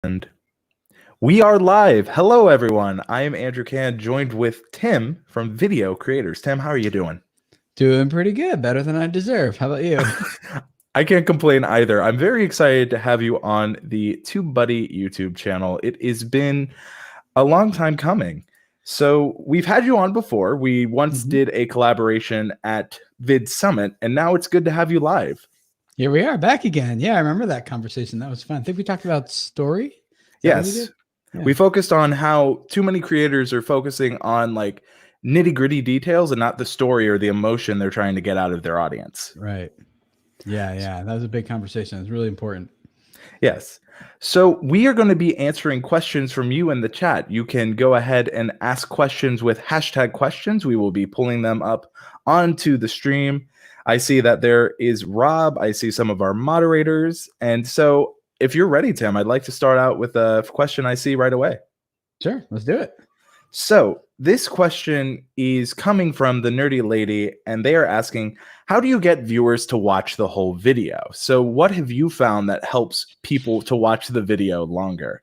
And we are live. Hello, everyone. I am Andrew Can, joined with Tim from Video Creators. Tim, how are you doing? Doing pretty good. Better than I deserve. How about you? I can't complain either. I'm very excited to have you on the TubeBuddy YouTube channel. It has been a long time coming. So we've had you on before. We once did a collaboration at Vid Summit, and now it's good to have you live. Here we are back again. Yeah, I remember that conversation. That was fun. I think we talked about story. Yes. Yeah. We focused on how too many creators are focusing on like nitty-gritty details and not the story or the emotion they're trying to get out of their audience. Right. Yeah. That was a big conversation. It's really important. Yes. So we are going to be answering questions from you in the chat. You can go ahead and ask questions with hashtag questions. We will be pulling them up onto the stream. I see that there is Rob. I see some of our moderators. And so if you're ready, Tim, I'd like to start out with a question I see right away. Sure, let's do it. So this question is coming from TheNerdy Lady, and they are asking, how do you get viewers to watch the whole video? So what have you found that helps people to watch the video longer?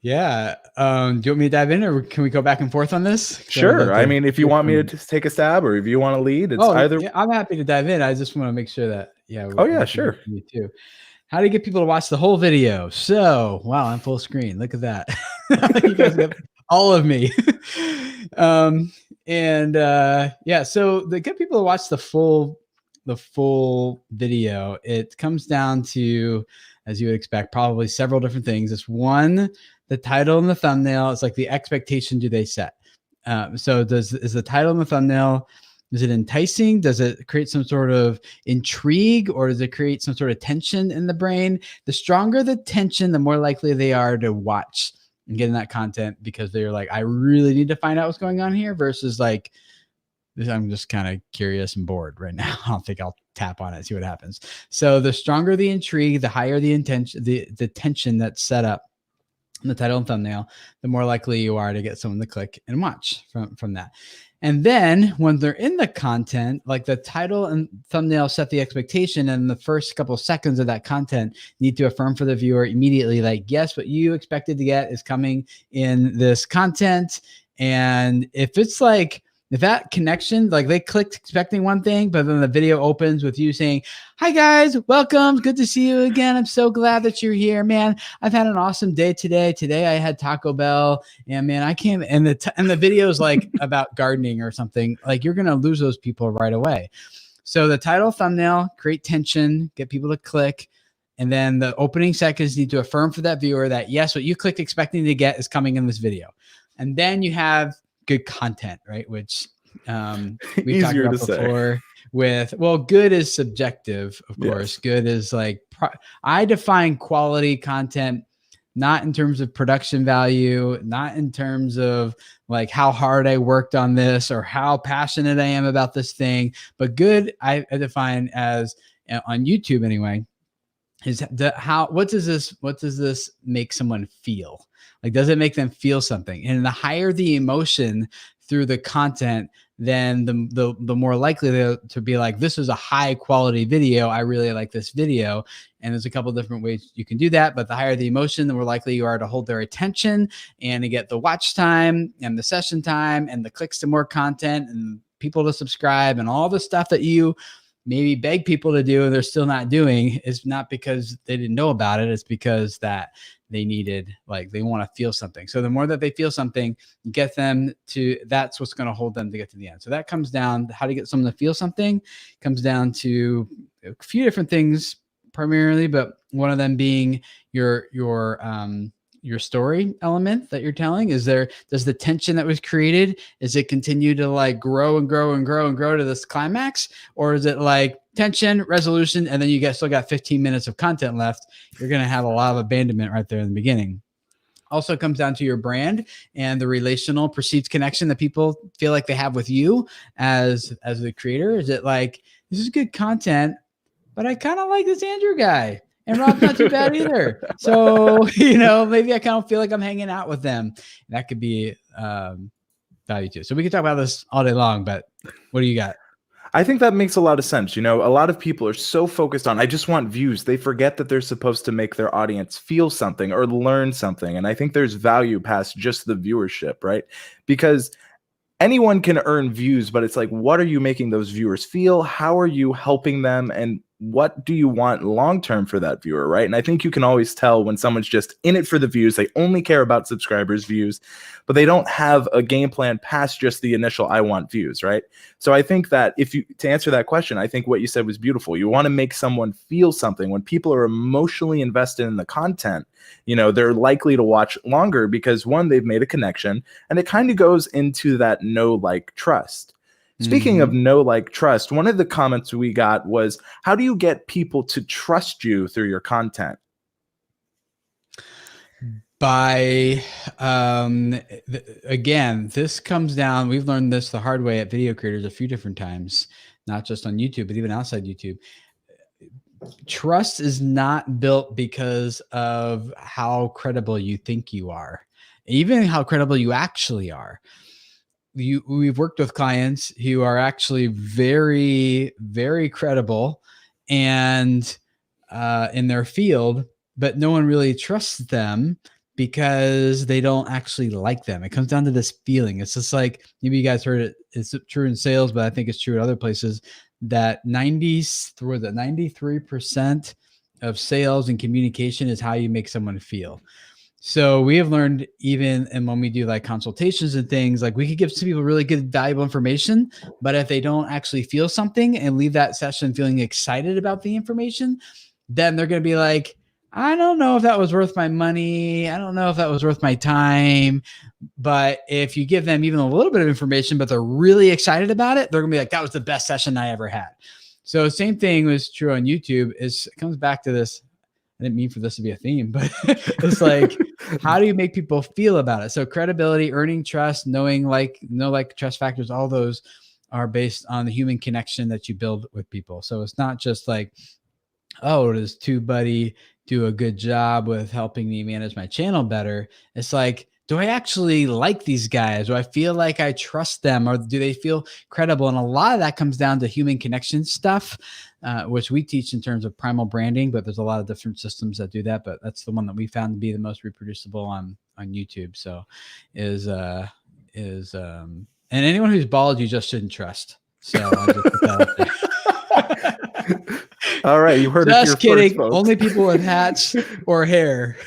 Yeah. Do you want me to dive in, or can we go back and forth on this? Sure. I mean, if you want me to take a stab, or if you want to lead, it's either. Yeah, I'm happy to dive in. I just want to make sure that, Oh yeah, sure. Me too. How do you get people to watch the whole video? So, wow, I'm full screen. Look at that. You guys get all of me. Yeah, so to get people to watch the full video, it comes down to, as you would expect, probably several different things. It's one, the title and the thumbnail. It's like the expectation do they set. So is the title and the thumbnail, is it enticing? Does it create some sort of intrigue, or does it create some sort of tension in the brain? The stronger the tension, the more likely they are to watch and get in that content, because they're like, I really need to find out what's going on here, versus like, I'm just kind of curious and bored right now. I don't think I'll tap on it, see what happens. So the stronger the intrigue, the higher the intention, the tension that's set up in the title and thumbnail, the more likely you are to get someone to click and watch from that. And then when they're in the content, like the title and thumbnail set the expectation, and the first couple of seconds of that content need to affirm for the viewer immediately, like, yes, what you expected to get is coming in this content. And if it's like, if that connection, like they clicked expecting one thing, but then the video opens with you saying, hi guys, welcome. Good to see you again. I'm so glad that you're here, man. I've had an awesome day today. Today I had Taco Bell, and man, I came, and the video's like about gardening or something, like you're going to lose those people right away. So the title, thumbnail, create tension, get people to click. And then the opening seconds need to affirm for that viewer that, yes, what you clicked expecting to get is coming in this video. And then you have good content, right? Which we've talked about before with, well, good is subjective, of course. Yes. Good is like, I define quality content, not in terms of production value, not in terms of like how hard I worked on this or how passionate I am about this thing, but good, I define as, on YouTube anyway, is what does this make someone feel? Like, does it make them feel something? And the higher the emotion through the content, then the more likely to be like, this is a high quality video. I really like this video. And there's a couple of different ways you can do that. But the higher the emotion, the more likely you are to hold their attention and to get the watch time and the session time and the clicks to more content and people to subscribe and all the stuff that you maybe beg people to do and they're still not doing. Is not because they didn't know about it. It's because that they needed, like, they want to feel something. So the more that they feel something, you get them to, that's what's going to hold them to get to the end. So that comes down to how to get someone to feel something, comes down to a few different things primarily, but one of them being your story element that you're telling. Does the tension that was created, is it continue to like grow and grow and grow and grow to this climax? Or is it like tension, resolution, and then you still got 15 minutes of content left? You're going to have a lot of abandonment right there in the beginning. Also comes down to your brand and the relational perceived connection that people feel like they have with you as the creator. Is it like, this is good content, but I kind of like this Andrew guy? And Rob's not too bad either. So, maybe I kind of feel like I'm hanging out with them. That could be value too. So we could talk about this all day long, but what do you got? I think that makes a lot of sense. You know, a lot of people are so focused on, I just want views. They forget that they're supposed to make their audience feel something or learn something. And I think there's value past just the viewership, right? Because anyone can earn views, but it's like, what are you making those viewers feel? How are you helping them? And what do you want long term for that viewer, right? And I think you can always tell when someone's just in it for the views. They only care about subscribers' views, but they don't have a game plan past just the initial I want views, right? So I think that to answer that question, I think what you said was beautiful. You want to make someone feel something. When people are emotionally invested in the content, you know, they're likely to watch longer because, one, they've made a connection, and it kind of goes into that know, like, trust. Speaking of know, like, trust, one of the comments we got was, how do you get people to trust you through your content? By, again, this comes down, we've learned this the hard way at video creators a few different times, not just on YouTube, but even outside YouTube. Trust is not built because of how credible you think you are, even how credible you actually are. We've worked with clients who are actually very, very credible and in their field, but no one really trusts them because they don't actually like them. It comes down to this feeling. It's just like, maybe you guys heard it. It's true in sales, but I think it's true at other places, that 93% of sales and communication is how you make someone feel. So we have learned, even, and when we do like consultations and things, like, we could give some people really good, valuable information, but if they don't actually feel something and leave that session feeling excited about the information, then they're going to be like, I don't know if that was worth my money. I don't know if that was worth my time. But if you give them even a little bit of information, but they're really excited about it, they're going to be like, that was the best session I ever had. So same thing was true on YouTube. It comes back to this. I didn't mean for this to be a theme, but it's like, how do you make people feel about it? So credibility, earning trust, knowing, like, trust factors, all those are based on the human connection that you build with people. So it's not just like, oh, does TubeBuddy do a good job with helping me manage my channel better? It's like, do I actually like these guys? Do I feel like I trust them, or do they feel credible? And a lot of that comes down to human connection stuff, which we teach in terms of primal branding, but there's a lot of different systems that do that. But that's the one that we found to be the most reproducible on YouTube. So and anyone who's bald, you just shouldn't trust. So I'll just put that out there. All right, you heard it here just kidding. first, Only people with hats or hair,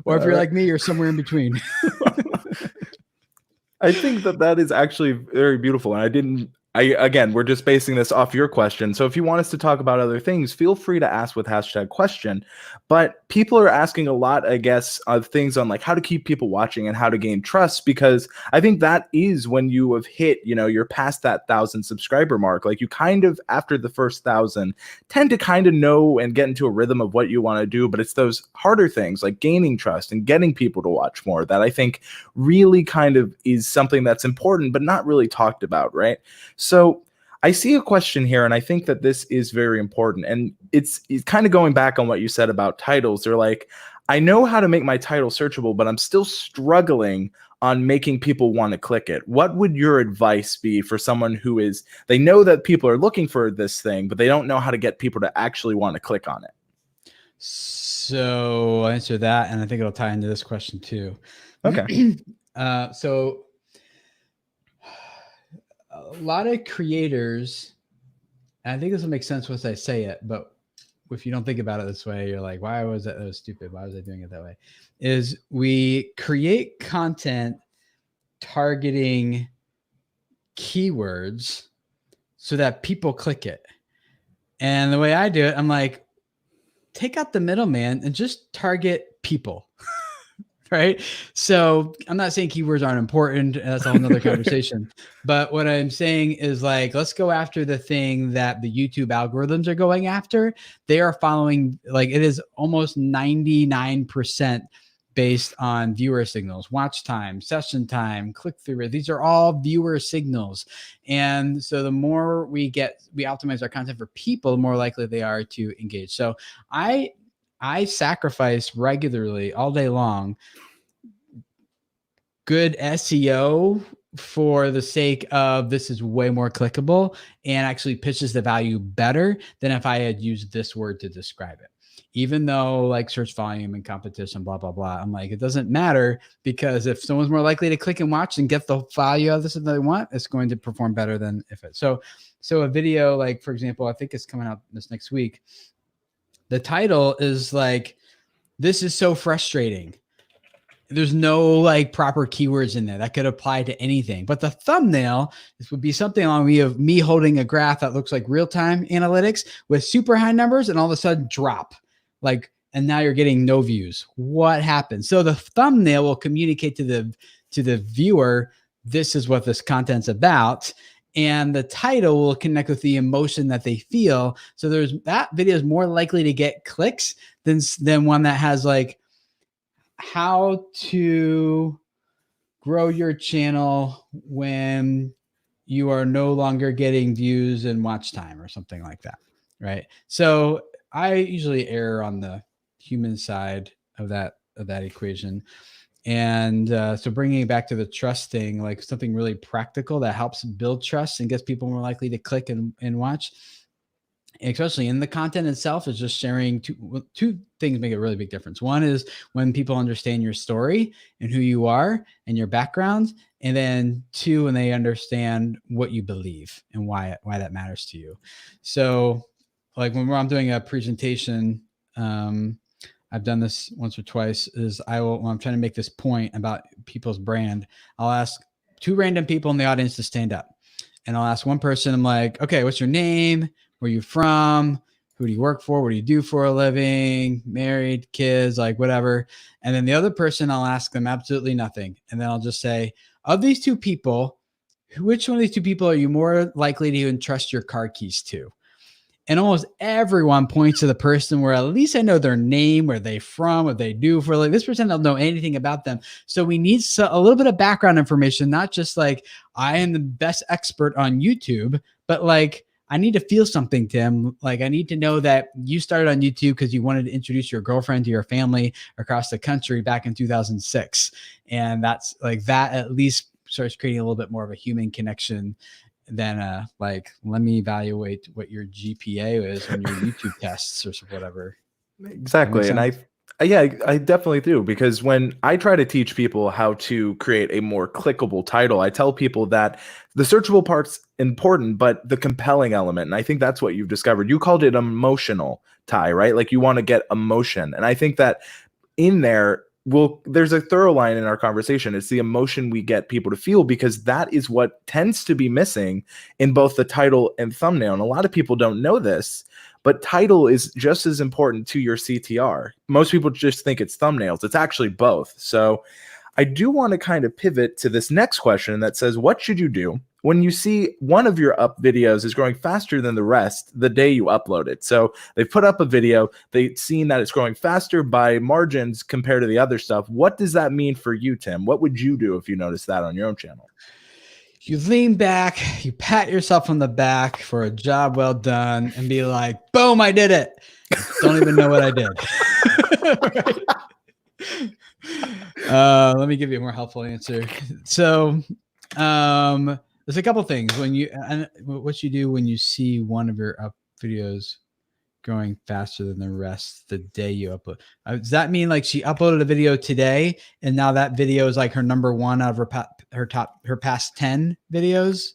or if you're like me, you're somewhere in between. I think that is actually very beautiful. And again, we're just basing this off your question. So if you want us to talk about other things, feel free to ask with #question. But people are asking a lot, I guess, of things on, like, how to keep people watching and how to gain trust, because I think that is when you have hit, you know, you're past that 1,000 subscriber mark. Like, you kind of, after the first 1,000, tend to kind of know and get into a rhythm of what you want to do. But it's those harder things, like gaining trust and getting people to watch more, that I think really kind of is something that's important, but not really talked about, right? So I see a question here, and I think that this is very important. And it's kind of going back on what you said about titles. They're like, I know how to make my title searchable, but I'm still struggling on making people want to click it. What would your advice be for someone who they know that people are looking for this thing, but they don't know how to get people to actually want to click on it? So I'll answer that, and I think it'll tie into this question too. Okay. So a lot of creators, and I think this will make sense once I say it, but if you don't think about it this way, you're like, why was that? That was stupid. Why was I doing it that way? Is we create content targeting keywords so that people click it. And the way I do it, I'm like, take out the middleman and just target people. Right. So I'm not saying keywords aren't important. That's a whole nother conversation. But what I'm saying is, like, let's go after the thing that the YouTube algorithms are going after. They are following, like, it is almost 99% based on viewer signals, watch time, session time, click-through rate. These are all viewer signals. And so the more we optimize our content for people, the more likely they are to engage. So I sacrifice regularly all day long good SEO for the sake of this is way more clickable and actually pitches the value better than if I had used this word to describe it. Even though like search volume and competition, blah, blah, blah. I'm like, it doesn't matter, because if someone's more likely to click and watch and get the value of this that they want, it's going to perform better than if it. So a video, like for example, I think it's coming out this next week. The title is like, this is so frustrating. There's no like proper keywords in there that could apply to anything. But the thumbnail, this would be something along me holding a graph that looks like real-time analytics with super high numbers and all of a sudden drop. Like, and now you're getting no views. What happened? So the thumbnail will communicate to the viewer, this is what this content's about. And the title will connect with the emotion that they feel. So that video is more likely to get clicks than one that has like, how to grow your channel when you are no longer getting views and watch time or something like that. Right. So I usually err on the human side of that equation. And so bringing it back to the trust thing, like something really practical that helps build trust and gets people more likely to click and watch, especially in the content itself, is just sharing two things make a really big difference. One is when people understand your story and who you are and your background. And then two, when they understand what you believe and why that matters to you. So like when I'm doing a presentation, I've done this once or twice, is when I'm trying to make this point about people's brand, I'll ask two random people in the audience to stand up. And I'll ask one person, I'm like, okay, what's your name? Where are you from? Who do you work for? What do you do for a living? Married, kids, like whatever. And then the other person, I'll ask them absolutely nothing. And then I'll just say, of these two people, which one of these two people are you more likely to entrust your car keys to? And almost everyone points to the person where at least I know their name, where they're from, what they do for like this person. I don't know anything about them. So we need a little bit of background information, not just like I am the best expert on YouTube, but like I need to feel something, Tim. Like I need to know that you started on YouTube because you wanted to introduce your girlfriend to your family across the country back in 2006. And that's like that at least starts creating a little bit more of a human connection than like, let me evaluate what your GPA is on your YouTube tests or whatever. Exactly. And I definitely do, because when I try to teach people how to create a more clickable title, I tell people that the searchable part's important, but the compelling element, and I think that's what you've discovered. You called it emotional tie, right? Like you want to get emotion. And I think that in there, there's a thorough line in our conversation. It's the emotion we get people to feel, because that is what tends to be missing in both the title and thumbnail. And a lot of people don't know this, but title is just as important to your CTR. Most people just think it's thumbnails. It's actually both. So I do want to kind of pivot to this next question that says, what should you do when you see one of your up videos is growing faster than the rest the day you upload it? So they put up a video, they've seen that it's growing faster by margins compared to the other stuff. What does that mean for you, Tim? What would you do if you noticed that on your own channel? You lean back, you pat yourself on the back for a job well done and be like, boom, I did it. Don't even know what I did. Let me give you a more helpful answer. So there's a couple things what you do when you see one of your up videos growing faster than the rest the day you upload. Does that mean like she uploaded a video today and now that video is like her number one out of her past 10 videos?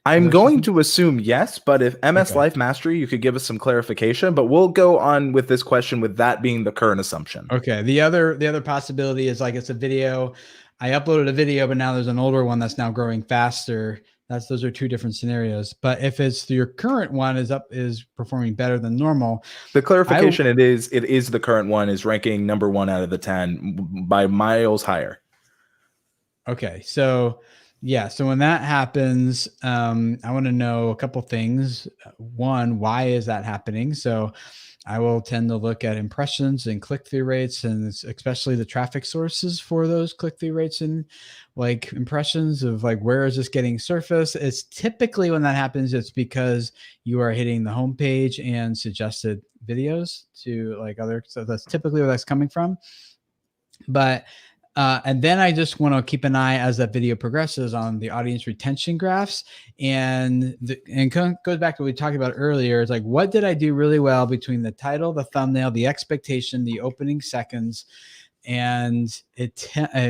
I'm going to assume yes, but if MS Life Mastery, you could give us some clarification, but we'll go on with this question with that being the current assumption. Okay. The other possibility is like it's a video. I uploaded a video, but now there's an older one that's now growing faster. Those are two different scenarios. But if it's your current one is performing better than normal. The clarification it is the current one is ranking number 1 out of the 10 by miles higher. Okay. So yeah. So when that happens, I want to know a couple things. One, why is that happening? So I will tend to look at impressions and click-through rates, and especially the traffic sources for those click-through rates and like impressions of like, where is this getting surfaced? It's typically when that happens, it's because you are hitting the homepage and suggested videos to like so that's typically where that's coming from. But And then I just want to keep an eye as that video progresses on the audience retention graphs. And goes back to what we talked about earlier. It's like, what did I do really well between the title, the thumbnail, the expectation, the opening seconds? And it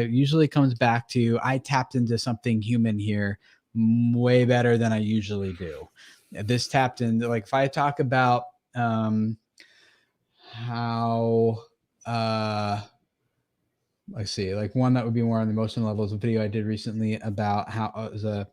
usually comes back to, I tapped into something human here way better than I usually do. This tapped into, like, if I talk about how, let's see, like one that would be more on the emotional level is a video I did recently about how it was a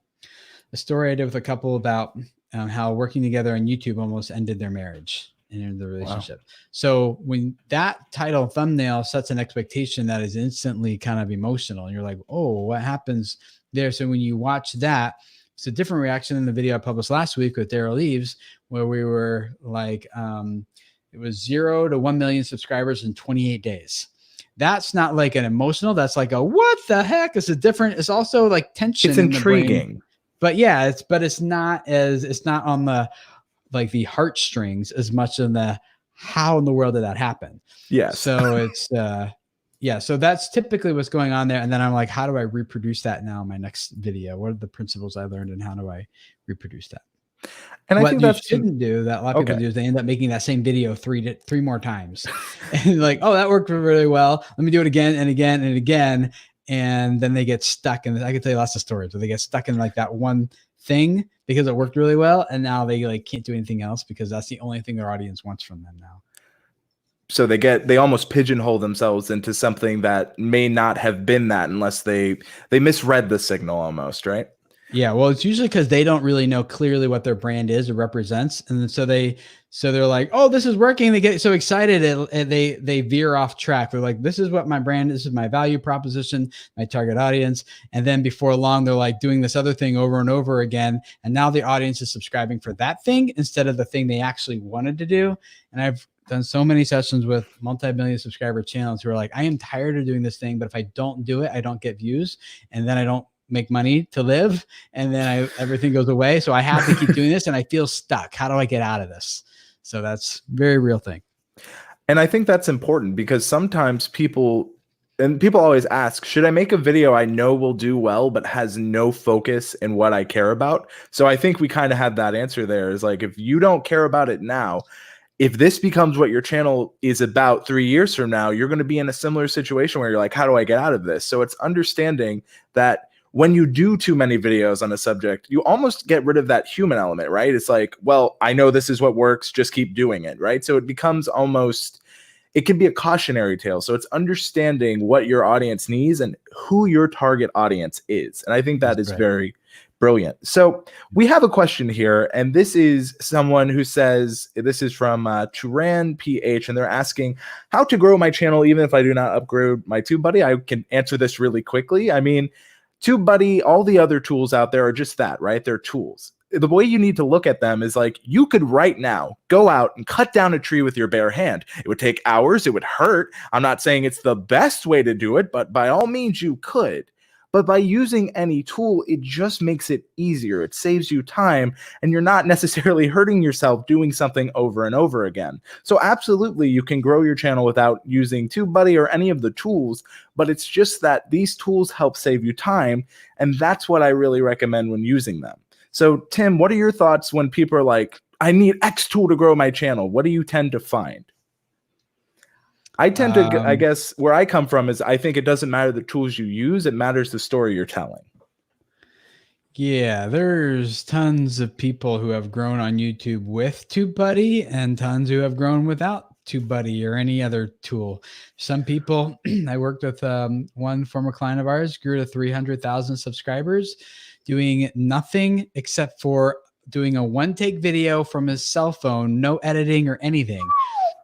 story I did with a couple about how working together on YouTube almost ended their marriage and ended the relationship. Wow. So when that title thumbnail sets an expectation that is instantly kind of emotional, and you're like, oh, what happens there? So when you watch that, it's a different reaction than the video I published last week with Daryl Eves, where we were like, it was 0 to 1 million subscribers in 28 days. That's not like an emotional. That's like a, what the heck? It's a different, it's also like tension. It's intriguing. But yeah, it's not on the, like the heartstrings as much in the, how in the world did that happen? Yes. So it's, yeah. So that's typically what's going on there. And then I'm like, how do I reproduce that now in my next video? What are the principles I learned and how do I reproduce that? And what I think you shouldn't do that a lot of people do is they end up making that same video three more times. And like, oh, that worked really well. Let me do it again and again and again. And then they get stuck. And I can tell you lots of stories where they get stuck in like that one thing because it worked really well. And now they like can't do anything else because that's the only thing their audience wants from them now. So they almost pigeonhole themselves into something that may not have been that unless they misread the signal almost, right? Yeah, well, it's usually because they don't really know clearly what their brand is or represents, and so they're like, "Oh, this is working." They get so excited, and they veer off track. They're like, "This is what my brand is. This is my value proposition, my target audience." And then before long, they're like doing this other thing over and over again, and now the audience is subscribing for that thing instead of the thing they actually wanted to do. And I've done so many sessions with multi-million subscriber channels who are like, "I am tired of doing this thing, but if I don't do it, I don't get views, and then I don't make money to live, and then everything goes away. So I have to keep doing this and I feel stuck. How do I get out of this?" So that's a very real thing. And I think that's important because sometimes people always ask, should I make a video I know will do well, but has no focus in what I care about? So I think we kind of have that answer there is like, if you don't care about it now, if this becomes what your channel is about 3 years from now, you're going to be in a similar situation where you're like, how do I get out of this? So it's understanding that when you do too many videos on a subject, you almost get rid of that human element, right? It's like, well, I know this is what works, just keep doing it, right? So it becomes almost, it can be a cautionary tale. So it's understanding what your audience needs and who your target audience is. And I think that is very brilliant. So we have a question here, and this is someone who says, this is from Turuan PH, and they're asking how to grow my channel even if I do not upgrade my TubeBuddy. I can answer this really quickly. I mean, TubeBuddy, all the other tools out there are just that, right? They're tools. The way you need to look at them is like, you could right now go out and cut down a tree with your bare hand. It would take hours. It would hurt. I'm not saying it's the best way to do it, but by all means you could. But by using any tool, it just makes it easier. It saves you time, and you're not necessarily hurting yourself doing something over and over again. So absolutely, you can grow your channel without using TubeBuddy or any of the tools, but it's just that these tools help save you time, and that's what I really recommend when using them. So Tim, what are your thoughts when people are like, I need X tool to grow my channel? What do you tend to find? I tend to, I guess, where I come from is I think it doesn't matter the tools you use. It matters the story you're telling. Yeah, there's tons of people who have grown on YouTube with TubeBuddy and tons who have grown without TubeBuddy or any other tool. Some people, I worked with one former client of ours, grew to 300,000 subscribers, doing nothing except for doing a one-take video from his cell phone, no editing or anything.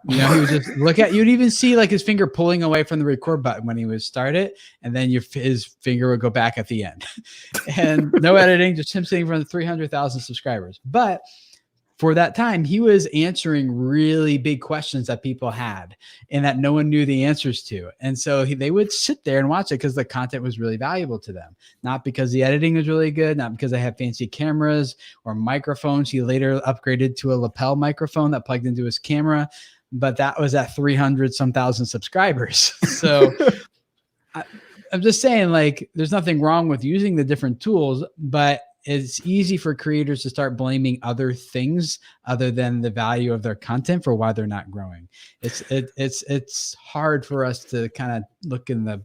You know, he would just look at, you'd even see like his finger pulling away from the record button when he would start it. And then his finger would go back at the end and no editing, just him sitting in front of 300,000 subscribers. But for that time, he was answering really big questions that people had and that no one knew the answers to. And so they would sit there and watch it because the content was really valuable to them. Not because the editing was really good, not because they had fancy cameras or microphones. He later upgraded to a lapel microphone that plugged into his camera, but that was at 300 some thousand subscribers. So I'm just saying, like, there's nothing wrong with using the different tools, but it's easy for creators to start blaming other things other than the value of their content for why they're not growing. It's hard for us to kind of look in the,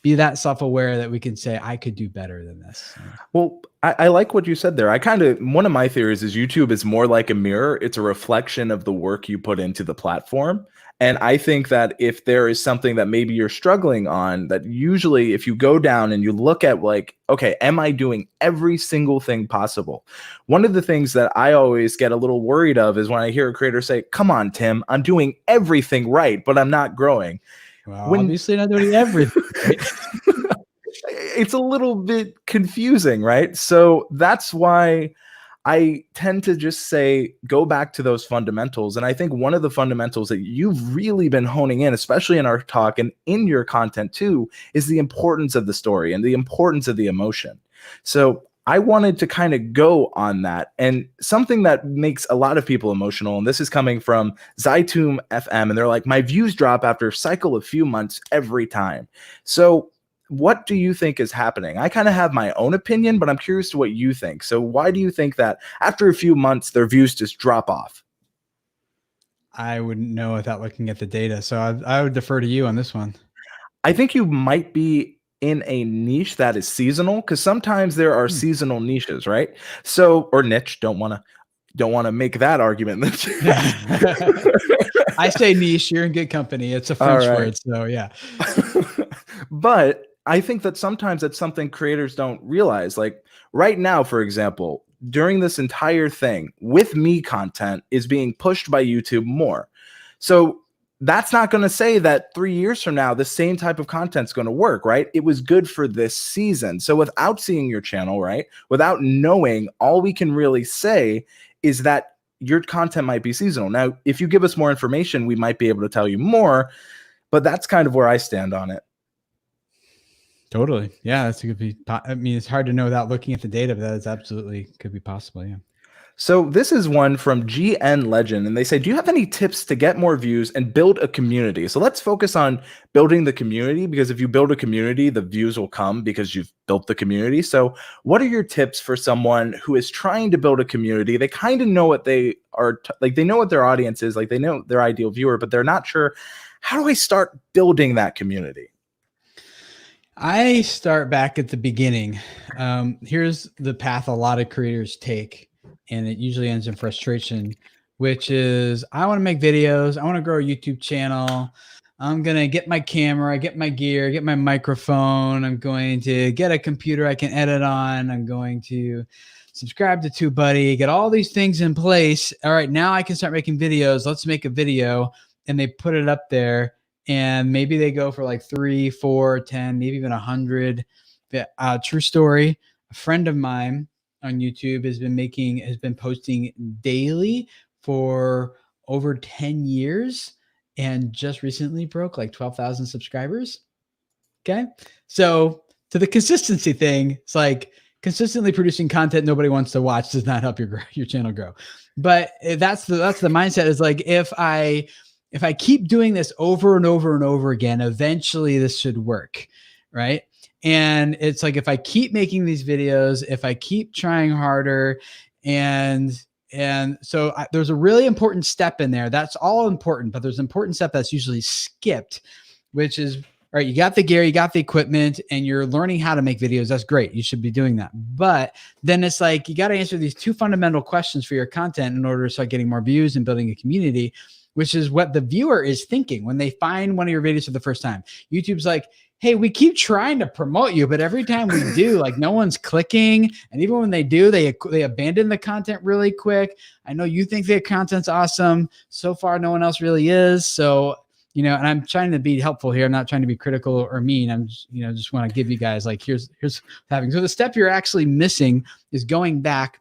be that self-aware that we can say, I could do better than this. Well, I like what you said there. One of my theories is YouTube is more like a mirror. It's a reflection of the work you put into the platform. And I think that if there is something that maybe you're struggling on, that usually if you go down and you look at like, okay, am I doing every single thing possible? One of the things that I always get a little worried of is when I hear a creator say, come on, Tim, I'm doing everything right, but I'm not growing. Well, obviously not doing everything right. It's a little bit confusing, right? So that's why I tend to just say, go back to those fundamentals. And I think one of the fundamentals that you've really been honing in, especially in our talk and in your content too, is the importance of the story and the importance of the emotion. So I wanted to kind of go on that, and something that makes a lot of people emotional, and this is coming from Zaitoon FM, and they're like, my views drop after a cycle of few months every time. So what do you think is happening? I kind of have my own opinion, but I'm curious to what you think. So why do you think that after a few months, their views just drop off? I wouldn't know without looking at the data. So I would defer to you on this one. I think you might be in a niche that is seasonal, because sometimes there are seasonal niches, right? So, or niche, don't want to make that argument. I say niche, you're in good company. It's a French word. So yeah. But I think that sometimes that's something creators don't realize. Like right now, for example, during this entire thing, with me content is being pushed by YouTube more. So that's not going to say that 3 years from now, the same type of content is going to work, right? It was good for this season. So without seeing your channel, right, without knowing, all we can really say is that your content might be seasonal. Now, if you give us more information, we might be able to tell you more, but that's kind of where I stand on it. Totally. Yeah, that's could be. I mean, it's hard to know without looking at the data, but that is absolutely could be possible. Yeah. So this is one from GNLegend, and they say, do you have any tips to get more views and build a community? So let's focus on building the community, because if you build a community, the views will come because you've built the community. So what are your tips for someone who is trying to build a community? They kind of know what they are, like they know what their audience is, like they know their ideal viewer, but they're not sure, how do I start building that community? I start back at the beginning. Here's the path a lot of creators take, and it usually ends in frustration, which is, I want to make videos. I want to grow a YouTube channel. I'm going to get my camera, get my gear, get my microphone. I'm going to get a computer I can edit on. I'm going to subscribe to TubeBuddy, get all these things in place. All right, now I can start making videos. Let's make a video. And they put it up there. And maybe they go for like 3, 4, 10, maybe even 100. True story. A friend of mine on YouTube has been posting daily for over 10 years and just recently broke like 12,000 subscribers. Okay. So to the consistency thing, it's like consistently producing content nobody wants to watch does not help your channel grow. But that's the mindset, is like, if I keep doing this over and over and over again, eventually this should work, right? And it's like, if I keep making these videos, if I keep trying harder, and so there's a really important step in there. That's all important, but there's an important step that's usually skipped, which is, all right, you got the gear, you got the equipment, and you're learning how to make videos. That's great. You should be doing that. But then it's like, you got to answer these 2 fundamental questions for your content in order to start getting more views and building a community, which is what the viewer is thinking when they find one of your videos for the first time. YouTube's like, hey, we keep trying to promote you, but every time we do, like, no one's clicking. And even when they do, they abandon the content really quick. I know you think their content's awesome. So far, no one else really is. So, and I'm trying to be helpful here. I'm not trying to be critical or mean. I'm just, just want to give you guys, like, here's what's happening. So the step you're actually missing is going back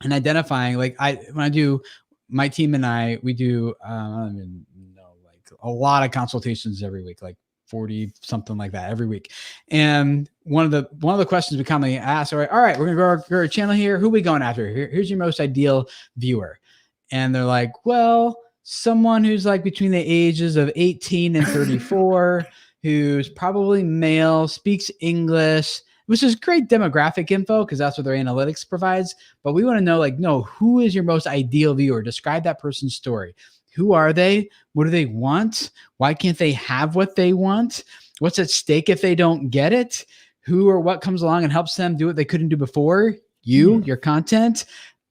and identifying, like, when I do, my team and I, we do, I don't even know, like a lot of consultations every week, like 40, something like that every week. And one of the questions we commonly ask, all right, we're going to grow our channel here. Who are we going after? Here's your most ideal viewer. And they're like, well, someone who's like between the ages of 18 and 34, who's probably male, speaks English, which is great demographic info because that's what their analytics provides. But we want to know, like, no, who is your most ideal viewer? Describe that person's story. Who are they? What do they want? Why can't they have what they want? What's at stake if they don't get it? Who or what comes along and helps them do what they couldn't do before? Your content.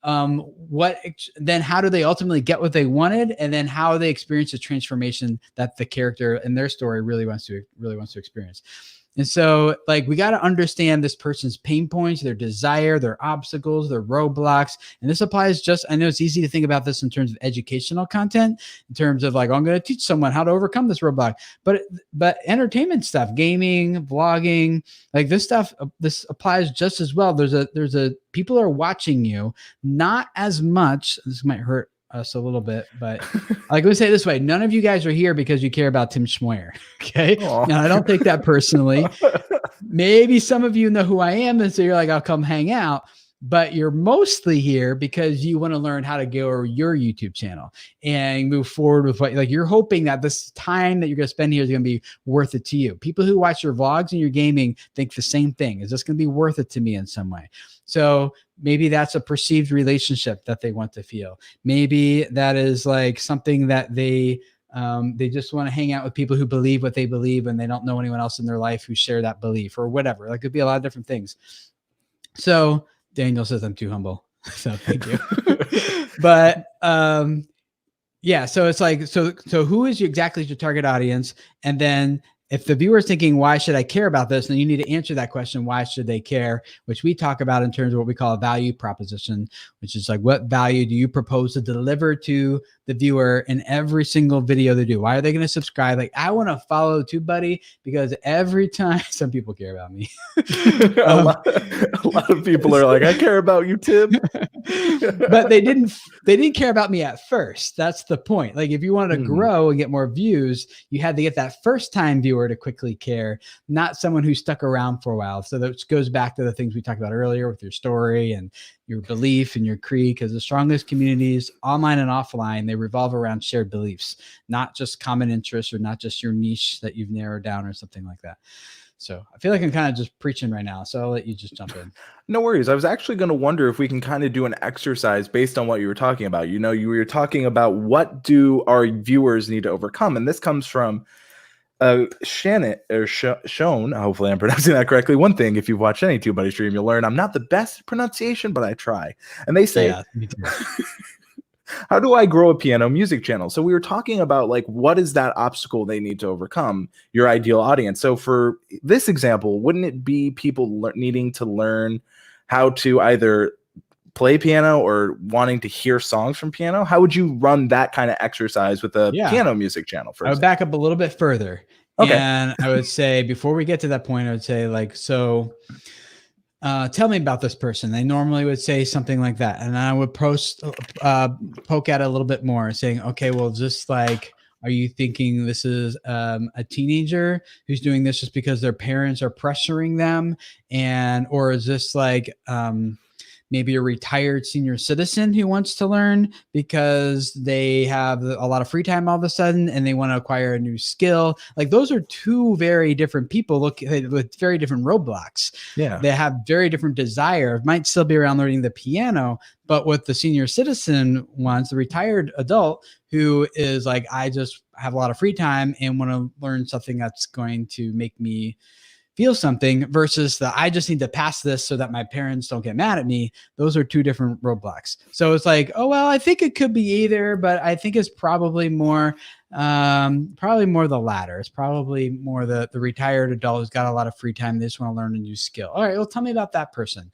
Then how do they ultimately get what they wanted? And then how they experience the transformation that the character in their story really wants to experience. And so, like, we got to understand this person's pain points, their desire, their obstacles, their roadblocks. And this applies I know it's easy to think about this in terms of educational content, in terms of like, I'm going to teach someone how to overcome this roadblock. But entertainment stuff, gaming, vlogging, like this stuff, this applies just as well. There's a people are watching you, not as much. This might hurt us a little bit, but like, let me say it this way. None of you guys are here because you care about Tim Schmoyer. Okay. Now, I don't take that personally. Maybe some of you know who I am. And so you're like, I'll come hang out, but you're mostly here because you want to learn how to grow your YouTube channel and move forward with what, like, you're hoping that this time that you're going to spend here is going to be worth it to you. People who watch your vlogs and your gaming think the same thing. Is this going to be worth it to me in some way? So maybe that's a perceived relationship that they want to feel. Maybe that is like something that they just want to hang out with people who believe what they believe and they don't know anyone else in their life who share that belief or whatever. Like, it could be a lot of different things. So Daniel says I'm too humble. So thank you. But yeah, so it's like, so who is exactly your target audience? And then if the viewer is thinking, why should I care about this? Then you need to answer that question. Why should they care? Which we talk about in terms of what we call a value proposition, which is like, what value do you propose to deliver to the viewer in every single video they do? Why are they going to subscribe? Like, I want to follow TubeBuddy because every time, some people care about me. A lot of people are like, I care about you, Tim. But they didn't care about me at first. That's the point. Like, if you wanted to grow and get more views, you had to get that first time viewer to quickly care, not someone who stuck around for a while. So that goes back to the things we talked about earlier with your story and your belief and your creed, because the strongest communities, online and offline, they revolve around shared beliefs, not just common interests or not just your niche that you've narrowed down or something like that. So I feel like I'm kind of just preaching right now. So I'll let you just jump in. No worries. I was actually going to wonder if we can kind of do an exercise based on what you were talking about. You know, you were talking about what do our viewers need to overcome. And this comes from Shannon or Shone. Hopefully I'm pronouncing that correctly. One thing, if you've watched any TubeBuddy stream, you'll learn I'm not the best at pronunciation, but I try. And they say, me too. how do I grow a piano music channel? So we were talking about, like, what is that obstacle they need to overcome, your ideal audience. So for this example, wouldn't it be people needing to learn how to either play piano or wanting to hear songs from piano? How would you run that kind of exercise with a piano music channel? I would back up a little bit further. Okay. And I would say, before we get to that point, I would say, like, so tell me about this person. They normally would say something like that. And I would poke at it a little bit more, saying, okay, well, just like, are you thinking this is a teenager who's doing this just because their parents are pressuring them? Or is this like maybe a retired senior citizen who wants to learn because they have a lot of free time all of a sudden and they want to acquire a new skill? Like, those are two very different people with very different roadblocks. Yeah. They have very different desire. Might still be around learning the piano, but what the senior citizen wants, the retired adult who is like, I just have a lot of free time and want to learn something that's going to make me feel something, versus I just need to pass this so that my parents don't get mad at me. Those are two different roadblocks. So it's like, oh, well, I think it could be either, but I think it's probably more the latter. It's probably more the retired adult who's got a lot of free time. They just want to learn a new skill. All right, well, tell me about that person.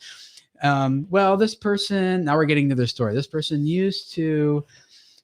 Well, this person, now we're getting to their story. This person used to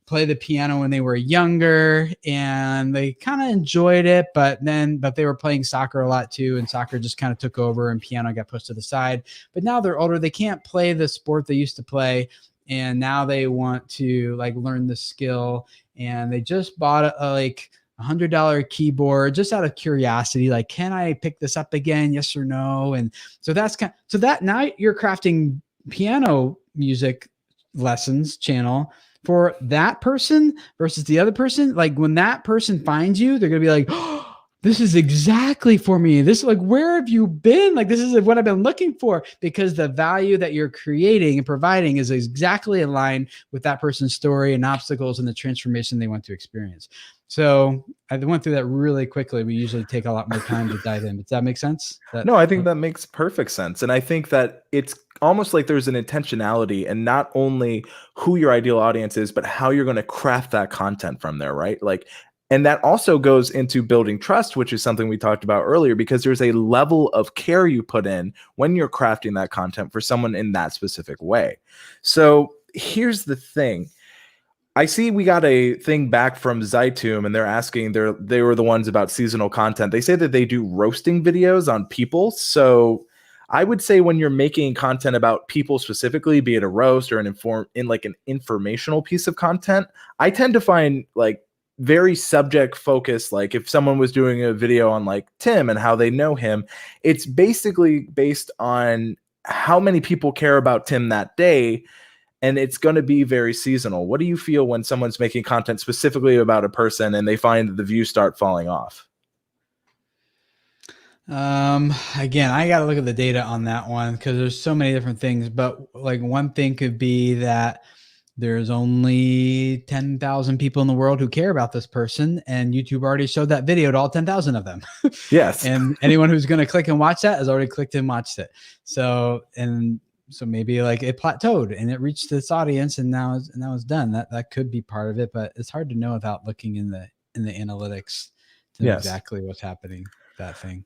play the piano when they were younger and they kind of enjoyed it, but they were playing soccer a lot too. And soccer just kind of took over and piano got pushed to the side. But now they're older. They can't play the sport they used to play. And now they want to, like, learn the skill. And they just bought a $100 keyboard just out of curiosity. Like, can I pick this up again? Yes or no? And so that now you're crafting piano music lessons channel for that person versus the other person. Like, when that person finds you, they're going to be like, oh, this is exactly for me. This is like, where have you been? Like, this is what I've been looking for, because the value that you're creating and providing is exactly in line with that person's story and obstacles and the transformation they want to experience. So I went through that really quickly. We usually take a lot more time to dive in. Does that make sense? No, I think that makes perfect sense. And I think that it's almost like there's an intentionality, and not only who your ideal audience is, but how you're going to craft that content from there, right? Like, and that also goes into building trust, which is something we talked about earlier, because there's a level of care you put in when you're crafting that content for someone in that specific way. So here's the thing. I see we got a thing back from Zaitoon, and they're asking, they were the ones about seasonal content. They say that they do roasting videos on people. So I would say when you're making content about people specifically, be it a roast or an informational piece of content, I tend to find like very subject focused. Like if someone was doing a video on like Tim and how they know him, it's basically based on how many people care about Tim that day. And it's going to be very seasonal. What do you feel when someone's making content specifically about a person and they find that the views start falling off? Again, I got to look at the data on that one, because there's so many different things. But like one thing could be that there's only 10,000 people in the world who care about this person, and YouTube already showed that video to all 10,000 of them. Yes. And anyone who's going to click and watch that has already clicked and watched it. So maybe like it plateaued and it reached this audience, and now it's done. That could be part of it, but it's hard to know without looking in the analytics to know exactly what's happening with that thing.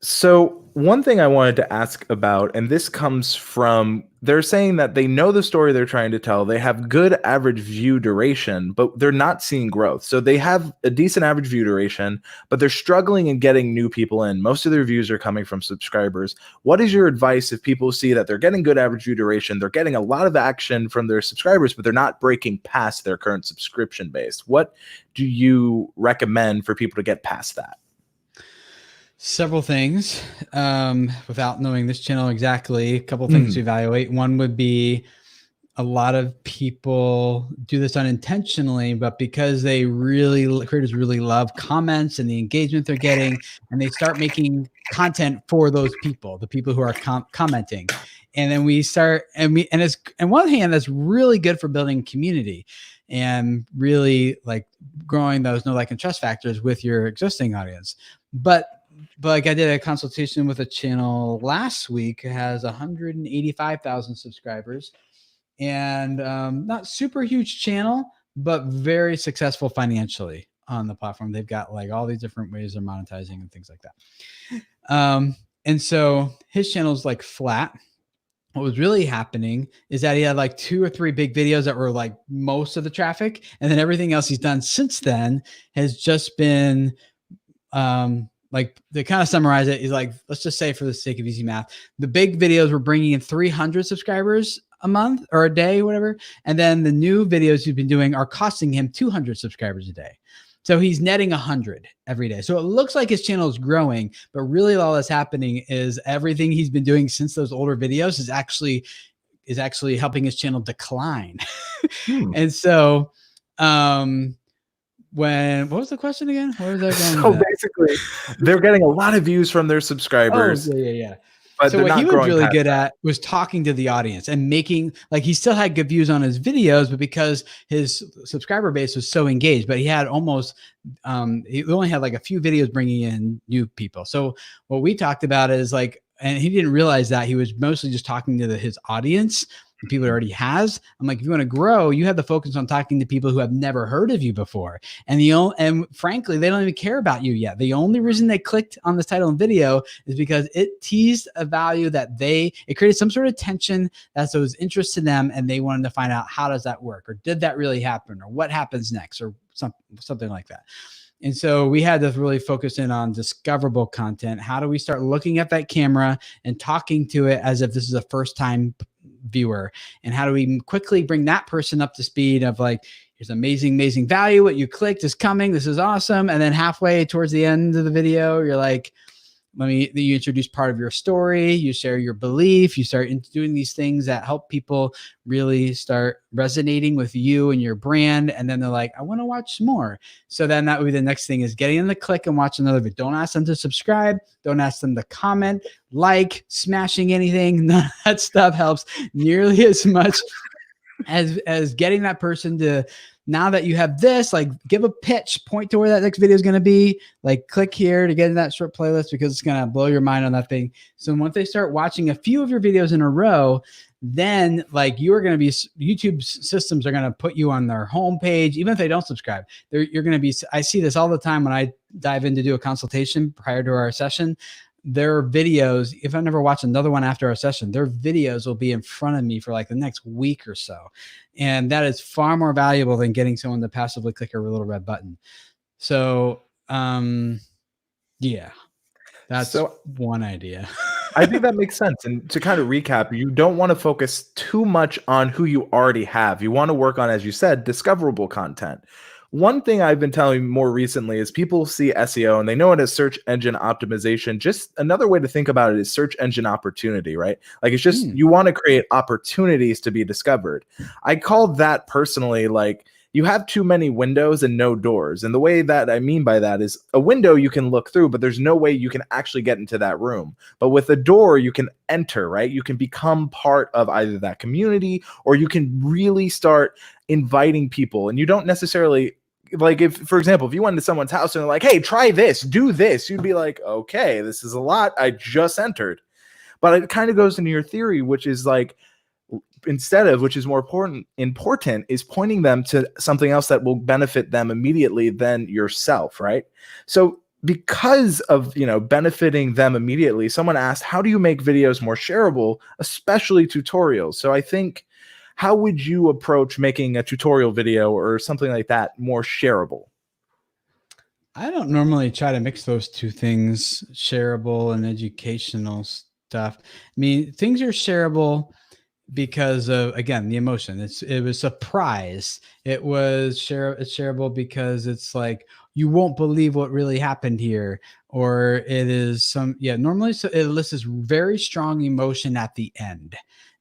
So one thing I wanted to ask about, and this comes from, they're saying that they know the story they're trying to tell. They have good average view duration, but they're not seeing growth. So they have a decent average view duration, but they're struggling in getting new people in. Most of their views are coming from subscribers. What is your advice if people see that they're getting good average view duration, they're getting a lot of action from their subscribers, but they're not breaking past their current subscription base? What do you recommend for people to get past that? Several things, without knowing this channel exactly, a couple things to evaluate. One would be a lot of people do this unintentionally, but because creators really love comments and the engagement they're getting, and they start making content for those people, the people who are commenting. And then we start, and it's, on one hand, that's really good for building community and really like growing those know, like, and trust factors with your existing audience. But like I did a consultation with a channel last week, it has 185,000 subscribers, and not super huge channel, but very successful financially on the platform. They've got like all these different ways of monetizing and things like that. And so his channel is like flat. What was really happening is that he had like 2 or 3 big videos that were like most of the traffic, and then everything else he's done since then has just been like, to kind of summarize it, is like, let's just say for the sake of easy math, the big videos were bringing in 300 subscribers a month or a day, whatever. And then the new videos he's been doing are costing him 200 subscribers a day. So he's netting 100 every day. So it looks like his channel is growing, but really all that's happening is everything he's been doing since those older videos is actually helping his channel decline. And so, what was the question again? Where was that going? So basically, they're getting a lot of views from their subscribers. Oh, yeah. But so what he was really good at was talking to the audience and making, like, he still had good views on his videos, but because his subscriber base was so engaged, but he had almost, he only had like a few videos bringing in new people. So what we talked about is like, and he didn't realize that he was mostly just talking to his audience, the people he already has. I'm like, if you want to grow, you have to focus on talking to people who have never heard of you before. And frankly, they don't even care about you yet. The only reason they clicked on this title and video is because it teased a value that it created some sort of tension that was interest to them, and they wanted to find out, how does that work? Or did that really happen? Or what happens next? Or something like that. And so we had to really focus in on discoverable content. How do we start looking at that camera and talking to it as if this is a first time viewer? And how do we quickly bring that person up to speed of like, here's amazing, amazing value. What you clicked is coming. This is awesome. And then halfway towards the end of the video, you're like, you introduce part of your story, you share your belief, you start doing these things that help people really start resonating with you and your brand. And then they're like, I want to watch more. So then that would be the next thing, is getting them to click and watch another video. Don't ask them to subscribe. Don't ask them to comment, like, smashing anything. None of that stuff helps nearly as much as getting that person to, now that you have this, like, give a pitch, point to where that next video is going to be, like, click here to get in that short playlist, because it's going to blow your mind on that thing. So once they start watching a few of your videos in a row, then like you're going to be, YouTube's systems are going to put you on their homepage, even if they don't subscribe. You're going to be, I see this all the time when I dive in to do a consultation prior to our session. Their videos, if I never watch another one after our session, their videos will be in front of me for like the next week or so. And that is far more valuable than getting someone to passively click a little red button. So, yeah, that's one idea. I think that makes sense. And to kind of recap, you don't want to focus too much on who you already have. You want to work on, as you said, discoverable content. One thing I've been telling more recently is people see SEO and they know it as search engine optimization. Just another way to think about it is search engine opportunity, right? Like, it's just, you want to create opportunities to be discovered. I call that personally, like, you have too many windows and no doors. And the way that I mean by that is, a window you can look through, but there's no way you can actually get into that room. But with a door, you can enter, right? You can become part of either that community, or you can really start inviting people. And you don't necessarily, like, if, for example, if you went into someone's house and they're like, hey, try this, do this, you'd be like, okay, this is a lot. I just entered. But it kind of goes into your theory, which is like, instead of, which is more important is pointing them to something else that will benefit them immediately than yourself, right? So because of, benefiting them immediately, someone asked, how do you make videos more shareable, especially tutorials? So I think, how would you approach making a tutorial video or something like that more shareable? I don't normally try to mix those two things, shareable and educational stuff. I mean, things are shareable because of, again, the emotion. It was surprise. It's shareable because it's like, you won't believe what really happened here, or it is normally, so it elicits very strong emotion at the end,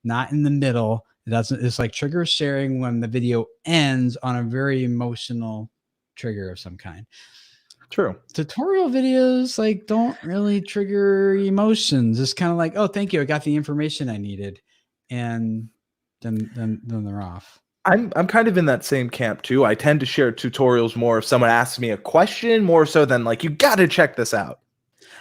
not in the middle. It's like trigger sharing when the video ends on a very emotional trigger of some kind. True. Tutorial videos like don't really trigger emotions. It's kind of like, oh, thank you, I got the information I needed, and then they're off. I'm kind of in that same camp too. I tend to share tutorials more if someone asks me a question, more so than like, you got to check this out.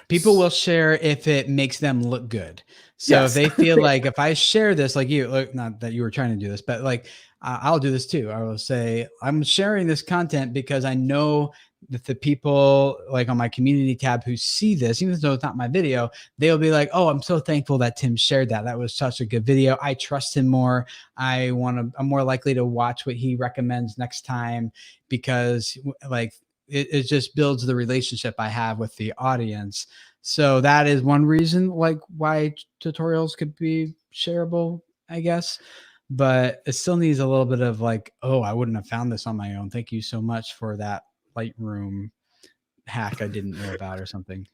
People will share if it makes them look good. So Yes. if they feel like, if I share this, like you, look, not that you were trying to do this, but like I'll do this too. I will say, I'm sharing this content because I know that the people like on my community tab who see this, even though it's not my video, they'll be like, oh, I'm so thankful that Tim shared that. That was such a good video. I trust him more. I'm more likely to watch what he recommends next time, because like it just builds the relationship I have with the audience. So that is one reason like why tutorials could be shareable, I guess. But it still needs a little bit of like, oh, I wouldn't have found this on my own. Thank you so much for that Lightroom hack I didn't know about or something.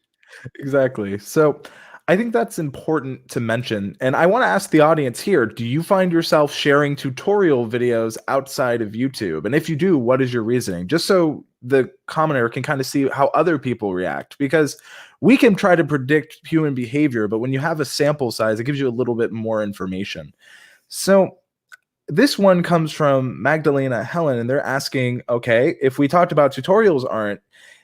Exactly. So I think that's important to mention. And I want to ask the audience here, do you find yourself sharing tutorial videos outside of YouTube? And if you do, what is your reasoning? Just so the commenter can kind of see how other people react, because we can try to predict human behavior, but when you have a sample size, it gives you a little bit more information. So this one comes from Magdalena Helen, and they're asking, okay, if we talked about tutorials aren't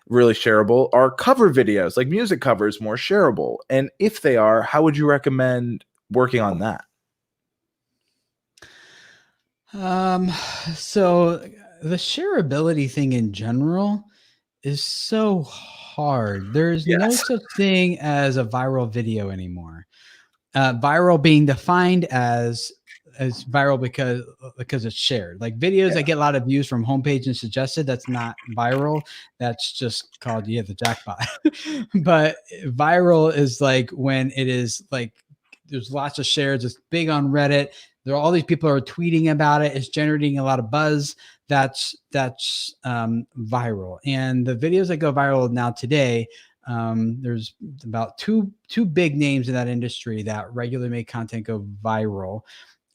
really shareable, are cover videos like music covers more shareable? And if they are, how would you recommend working on that? So the shareability thing in general is so hard. There's no such thing as a viral video anymore. Viral being defined as viral because it's shared. Like videos that get a lot of views from homepage and suggested, that's not viral. That's just called, you have the jackpot. But viral is like when it is like there's lots of shares. It's big on Reddit. There are all these people are tweeting about it. It's generating a lot of buzz. That's viral. And the videos that go viral now today There's about two big names in that industry that regularly make content go viral.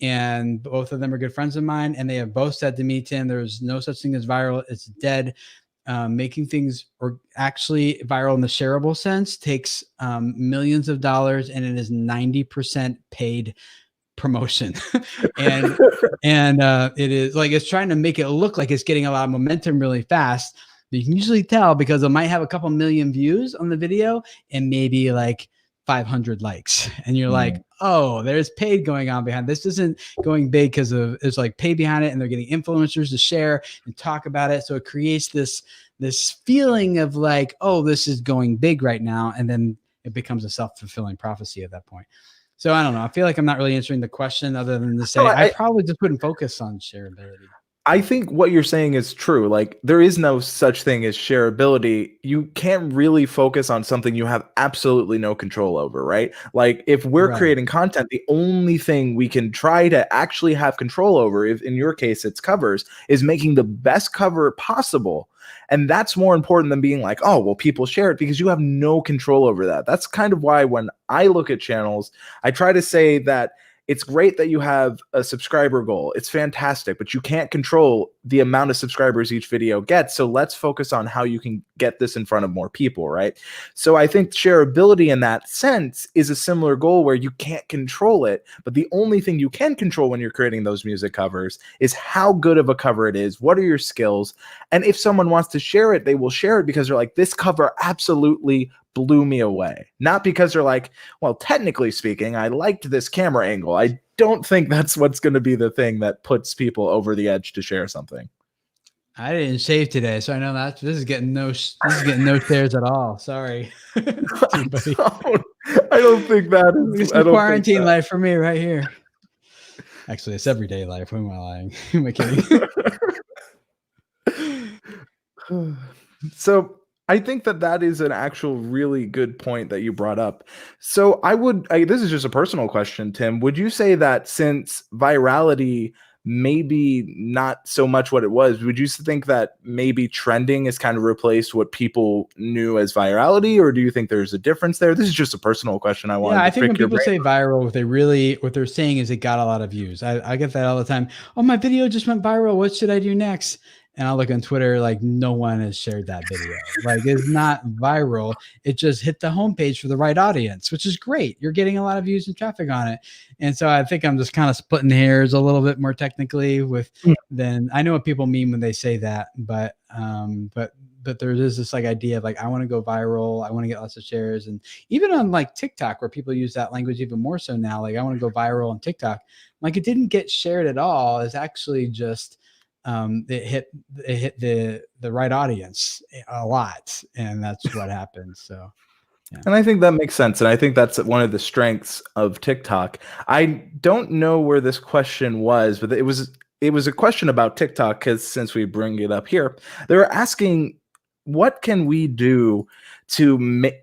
And both of them are good friends of mine. And they have both said to me, Tim, there's no such thing as viral. It's dead. Making things or actually viral in the shareable sense takes millions of dollars, and it is 90% paid promotion. and it is like, it's trying to make it look like it's getting a lot of momentum really fast. But you can usually tell because it might have a couple million views on the video and maybe like 500 likes. And you're like, oh, there's paid going on behind this. Isn't going big because of it's like paid behind it, and they're getting influencers to share and talk about it. So it creates this feeling of like, oh, this is going big right now. And then it becomes a self-fulfilling prophecy at that point. So I don't know. I feel like I'm not really answering the question other than to say I probably just wouldn't focus on shareability. I think what you're saying is true. Like, there is no such thing as shareability. You can't really focus on something you have absolutely no control over, right? Like, if we're creating content, the only thing we can try to actually have control over, if in your case it's covers, is making the best cover possible. And that's more important than being like, oh, well, people share it, because you have no control over that. That's kind of why when I look at channels, I try to say that it's great that you have a subscriber goal. It's fantastic, but you can't control the amount of subscribers each video gets. So let's focus on how you can get this in front of more people, right? So I think shareability in that sense is a similar goal where you can't control it, but the only thing you can control when you're creating those music covers is how good of a cover it is. What are your skills? And if someone wants to share it, they will share it because they're like, this cover absolutely blew me away. Not because they're like, well, technically speaking, I liked this camera angle. I don't think that's what's going to be the thing that puts people over the edge to share something. I didn't shave today, so I know that this is getting no shares at all. Sorry. I don't think that is quarantine life for me right here. Actually, it's everyday life. Who am I lying? Who am I kidding? So I think that is an actual really good point that you brought up. So this is just a personal question, Tim. Would you say that since virality maybe not so much what it was, would you think that maybe trending has kind of replaced what people knew as virality, or do you think there's a difference there? This is just a personal question. I think when people say viral, what they're saying is it got a lot of views. I get that all the time. Oh, my video just went viral. What should I do next? And I'll look on Twitter, like no one has shared that video. Like, it's not viral. It just hit the homepage for the right audience, which is great. You're getting a lot of views and traffic on it. And so I think I'm just kind of splitting hairs a little bit more technically than I know what people mean when they say that. But there is this like idea of like, I want to go viral. I want to get lots of shares. And even on like TikTok, where people use that language even more so now, like I want to go viral on TikTok. Like, it didn't get shared at all. It's actually just, it hit the right audience a lot, and that's what happened. So yeah. And I think that makes sense, and I think that's one of the strengths of TikTok. I don't know where this question was, but it was a question about TikTok, because since we bring it up here, they were asking, what can we do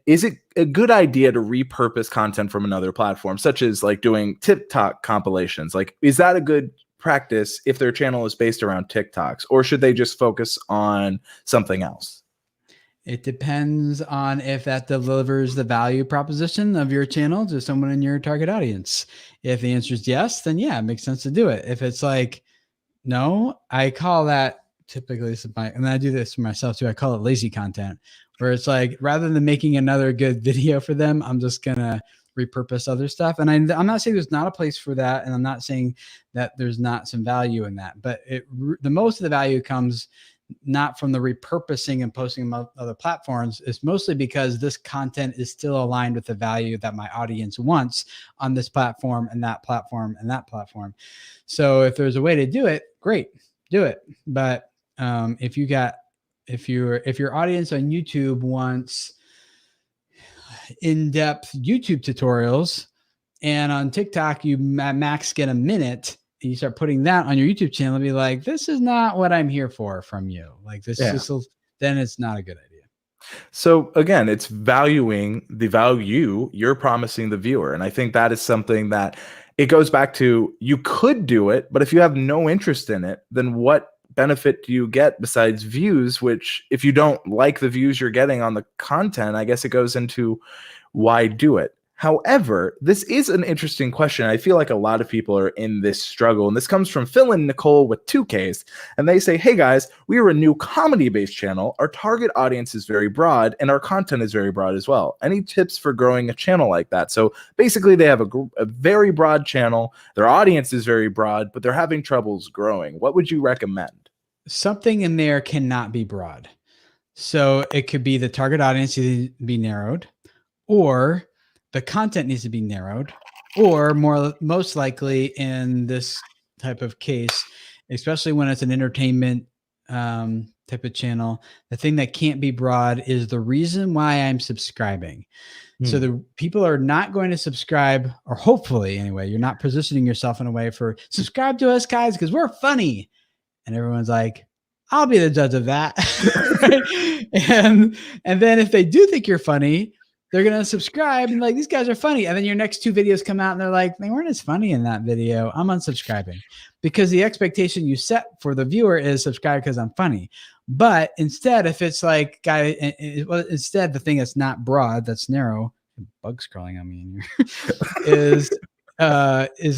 is it a good idea to repurpose content from another platform, such as like doing TikTok compilations? Like, is that a good practice if their channel is based around TikToks, or should they just focus on something else? It depends on if that delivers the value proposition of your channel to someone in your target audience. If the answer is yes, then yeah, it makes sense to do it. If it's like, no, I call that typically, and I do this for myself too, I call it lazy content, where it's like, rather than making another good video for them, I'm just going to repurpose other stuff. And I'm not saying there's not a place for that. And I'm not saying that there's not some value in that, but the most of the value comes not from the repurposing and posting on other platforms. It's mostly because this content is still aligned with the value that my audience wants on this platform and that platform and that platform. So if there's a way to do it, great, do it. But if your audience on YouTube wants in-depth YouTube tutorials, and on TikTok you max get a minute, and you start putting that on your YouTube channel and be like, this is not what I'm here for from you. Like, this is then it's not a good idea. So again, it's valuing the value you're promising the viewer. And I think that is something that it goes back to, you could do it, but if you have no interest in it, then what benefit do you get besides views? Which, if you don't like the views you're getting on the content, I guess it goes into why do it? However, this is an interesting question. I feel like a lot of people are in this struggle, and this comes from Phil and Nicole with 2Ks, and they say, hey guys, we are a new comedy-based channel. Our target audience is very broad, and our content is very broad as well. Any tips for growing a channel like that? So basically, they have a very broad channel. Their audience is very broad, but they're having troubles growing. What would you recommend? Something in there cannot be broad. So it could be the target audience needs to be narrowed, or the content needs to be narrowed, or most likely in this type of case, especially when it's an entertainment type of channel, the thing that can't be broad is the reason why I'm subscribing. So the people are not going to subscribe, or hopefully anyway, you're not positioning yourself in a way for subscribe to us guys because we're funny. And everyone's like, I'll be the judge of that. and then if they do think you're funny, they're going to subscribe and like, these guys are funny. And then your next 2 videos come out and they're like, they weren't as funny in that video. I'm unsubscribing, because the expectation you set for the viewer is subscribe because I'm funny. But instead, if it's like, instead the thing that's not broad, that's narrow, bug crawling on me in here, is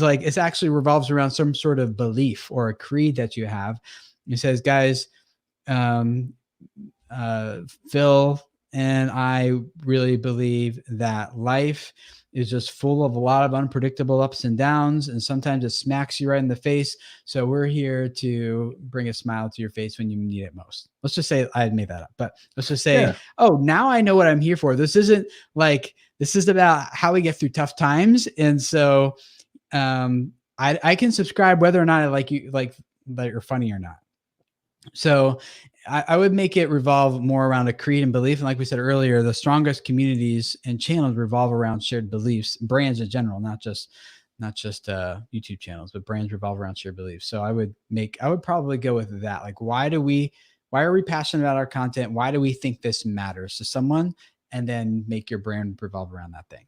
like, it's actually revolves around some sort of belief or a creed that you have. It says, guys, Phil and I really believe that life is just full of a lot of unpredictable ups and downs, and sometimes it smacks you right in the face. So we're here to bring a smile to your face when you need it most. Let's just say I made that up, but let's just say, oh, now I know what I'm here for. This is about how we get through tough times. And so I can subscribe whether or not I like you, like that you're funny or not. So I would make it revolve more around a creed and belief. And like we said earlier, the strongest communities and channels revolve around shared beliefs, brands in general, not just YouTube channels, but brands revolve around shared beliefs. So I would probably go with that. Like, why are we passionate about our content? Why do we think this matters to someone? And then make your brand revolve around that thing.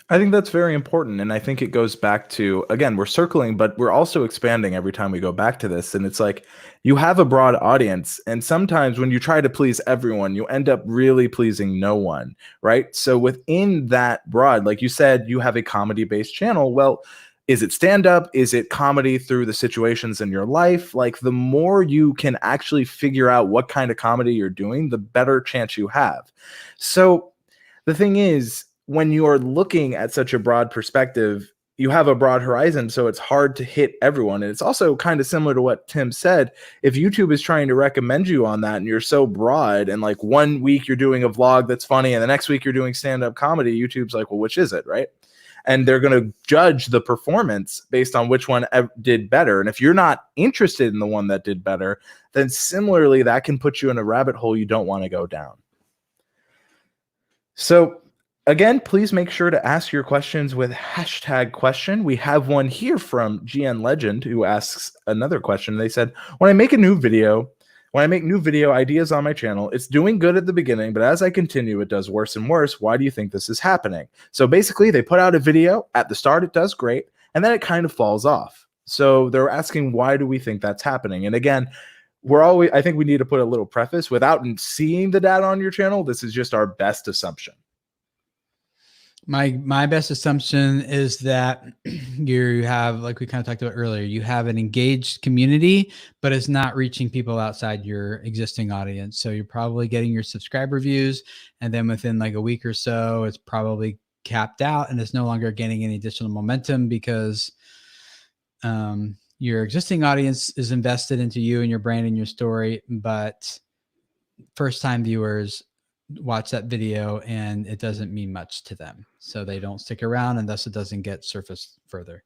I think that's very important. And I think it goes back to, again, we're circling, but we're also expanding every time we go back to this. And it's like, you have a broad audience. And sometimes when you try to please everyone, you end up really pleasing no one, right? So within that broad, like you said, you have a comedy-based channel. Well, is it stand-up? Is it comedy through the situations in your life? Like, the more you can actually figure out what kind of comedy you're doing, the better chance you have. So the thing is, when you are looking at such a broad perspective, you have a broad horizon, so it's hard to hit everyone. And it's also kind of similar to what Tim said. If YouTube is trying to recommend you on that and you're so broad, and like 1 week you're doing a vlog that's funny and the next week you're doing stand-up comedy, YouTube's like, well, which is it, right? And they're going to judge the performance based on which one did better. And if you're not interested in the one that did better, then similarly, that can put you in a rabbit hole you don't want to go down. So again, please make sure to ask your questions with #question. We have one here from GNLegend who asks another question. They said, when I make new video ideas on my channel, it's doing good at the beginning, but as I continue, it does worse and worse. Why do you think this is happening? So basically, they put out a video. At the start, it does great, and then it kind of falls off. So they're asking, why do we think that's happening? And again, I think we need to put a little preface. Without seeing the data on your channel, this is just our best assumption. My best assumption is that you have, like we kind of talked about earlier, you have an engaged community, but it's not reaching people outside your existing audience. So you're probably getting your subscriber views, and then within like a week or so, it's probably capped out and it's no longer gaining any additional momentum because your existing audience is invested into you and your brand and your story, but first-time viewers watch that video and it doesn't mean much to them. So they don't stick around, and thus it doesn't get surfaced further.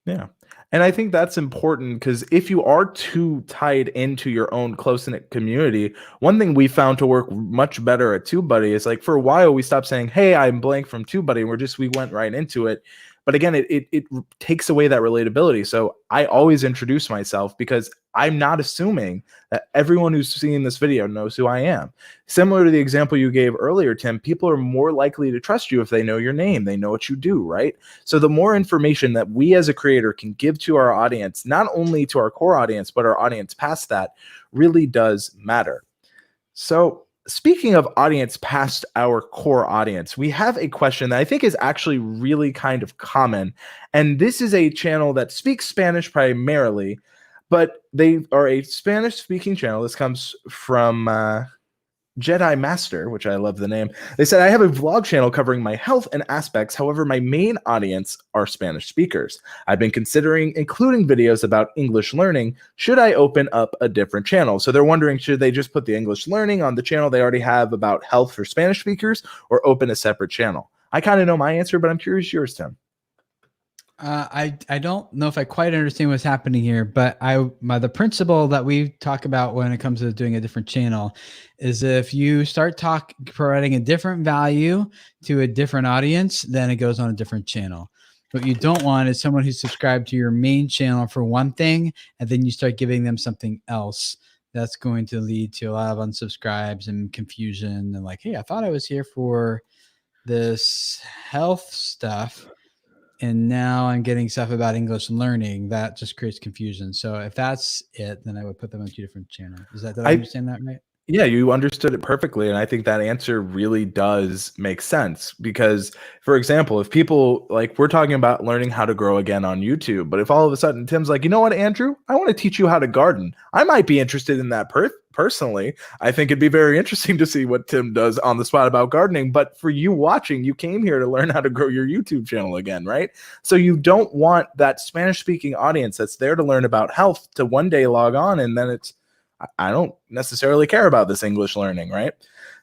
Yeah. And I think that's important, because if you are too tied into your own close-knit community, one thing we found to work much better at TubeBuddy is, like, for a while we stopped saying, hey, I'm blank from TubeBuddy, and we went right into it. But again, it takes away that relatability. So I always introduce myself because I'm not assuming that everyone who's seeing this video knows who I am. Similar to the example you gave earlier, Tim, people are more likely to trust you if they know your name, they know what you do, right? So the more information that we as a creator can give to our audience, not only to our core audience, but our audience past that, really does matter. So speaking of audience past our core audience, we have a question that I think is actually really kind of common. And this is a channel that speaks Spanish primarily, but they are a Spanish speaking channel. This comes from Jedi Master, which I love the name. They said, I have a vlog channel covering my health and aspects. However, my main audience are Spanish speakers. I've been considering including videos about English learning. Should I open up a different channel? So they're wondering, should they just put the English learning on the channel they already have about health for Spanish speakers, or open a separate channel? I kind of know my answer, but I'm curious yours, Tim. I don't know if I quite understand what's happening here, but the principle that we talk about when it comes to doing a different channel is if you start providing a different value to a different audience, then it goes on a different channel. What you don't want is someone who's subscribed to your main channel for one thing, and then you start giving them something else. That's going to lead to a lot of unsubscribes and confusion and like, hey, I thought I was here for this health stuff, and now I'm getting stuff about English learning. That just creates confusion. So if that's it, then I would put them on two different channels. Did I understand that right? Yeah, you understood it perfectly. And I think that answer really does make sense because, for example, if people like we're talking about learning how to grow again on YouTube, but if all of a sudden Tim's like, you know what, Andrew, I want to teach you how to garden. I might be interested in that personally. I think it'd be very interesting to see what Tim does on the spot about gardening. But for you watching, you came here to learn how to grow your YouTube channel again, right? So you don't want that Spanish speaking audience that's there to learn about health to one day log on and then I don't necessarily care about this English learning, right?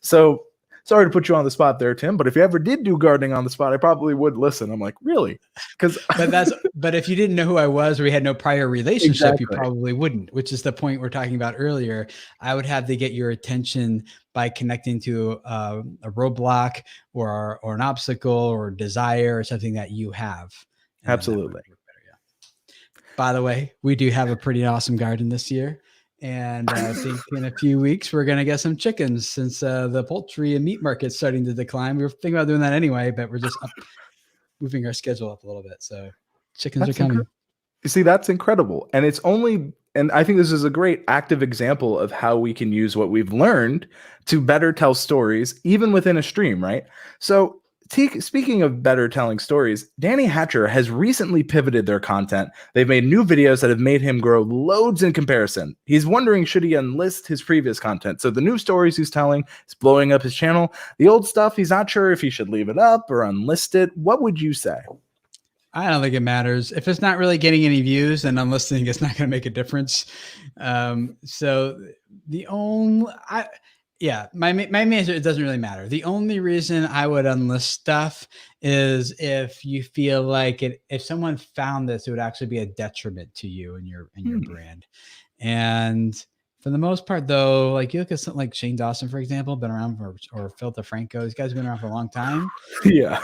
So sorry to put you on the spot there, Tim, but if you ever did do gardening on the spot, I probably would listen. I'm like, really? But if you didn't know who I was or we had no prior relationship, Exactly. You probably wouldn't, which is the point we're talking about earlier. I would have to get your attention by connecting to a roadblock or an obstacle or desire or something that you have. Absolutely. By the way, we do have a pretty awesome garden this year. And I think in a few weeks, we're going to get some chickens since the poultry and meat market's starting to decline. We were thinking about doing that anyway, but we're just moving our schedule up a little bit. So chickens are coming. You see, that's incredible. And and I think this is a great active example of how we can use what we've learned to better tell stories, even within a stream, right? So speaking of better telling stories, Danny Hatcher has recently pivoted their content. They've made new videos that have made him grow loads in comparison. He's wondering, should he unlist his previous content? So the new stories he's telling is blowing up his channel. The old stuff, he's not sure if he should leave it up or unlist it. What would you say? I don't think it matters. If it's not really getting any views, then unlisting it's not going to make a difference. So the only... my main answer, it doesn't really matter. The only reason I would unlist stuff is if you feel like if someone found this, it would actually be a detriment to you and your brand. And for the most part, though, like you look at something like Shane Dawson, for example, been around or Phil DeFranco, these guys have been around for a long time. Yeah.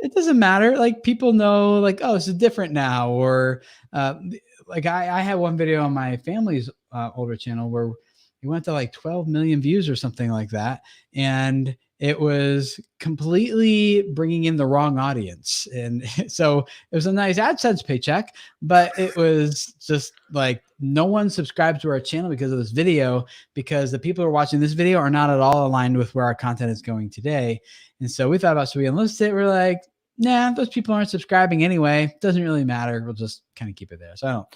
It doesn't matter. Like people know like, oh, this is different now. Or like I had one video on my family's older channel where it went to like 12 million views or something like that. And it was completely bringing in the wrong audience. And so it was a nice AdSense paycheck, but it was just like no one subscribed to our channel because of this video, because the people who are watching this video are not at all aligned with where our content is going today. And so we thought about, should we enlist it? We're like, nah, those people aren't subscribing anyway. Doesn't really matter. We'll just kind of keep it there. So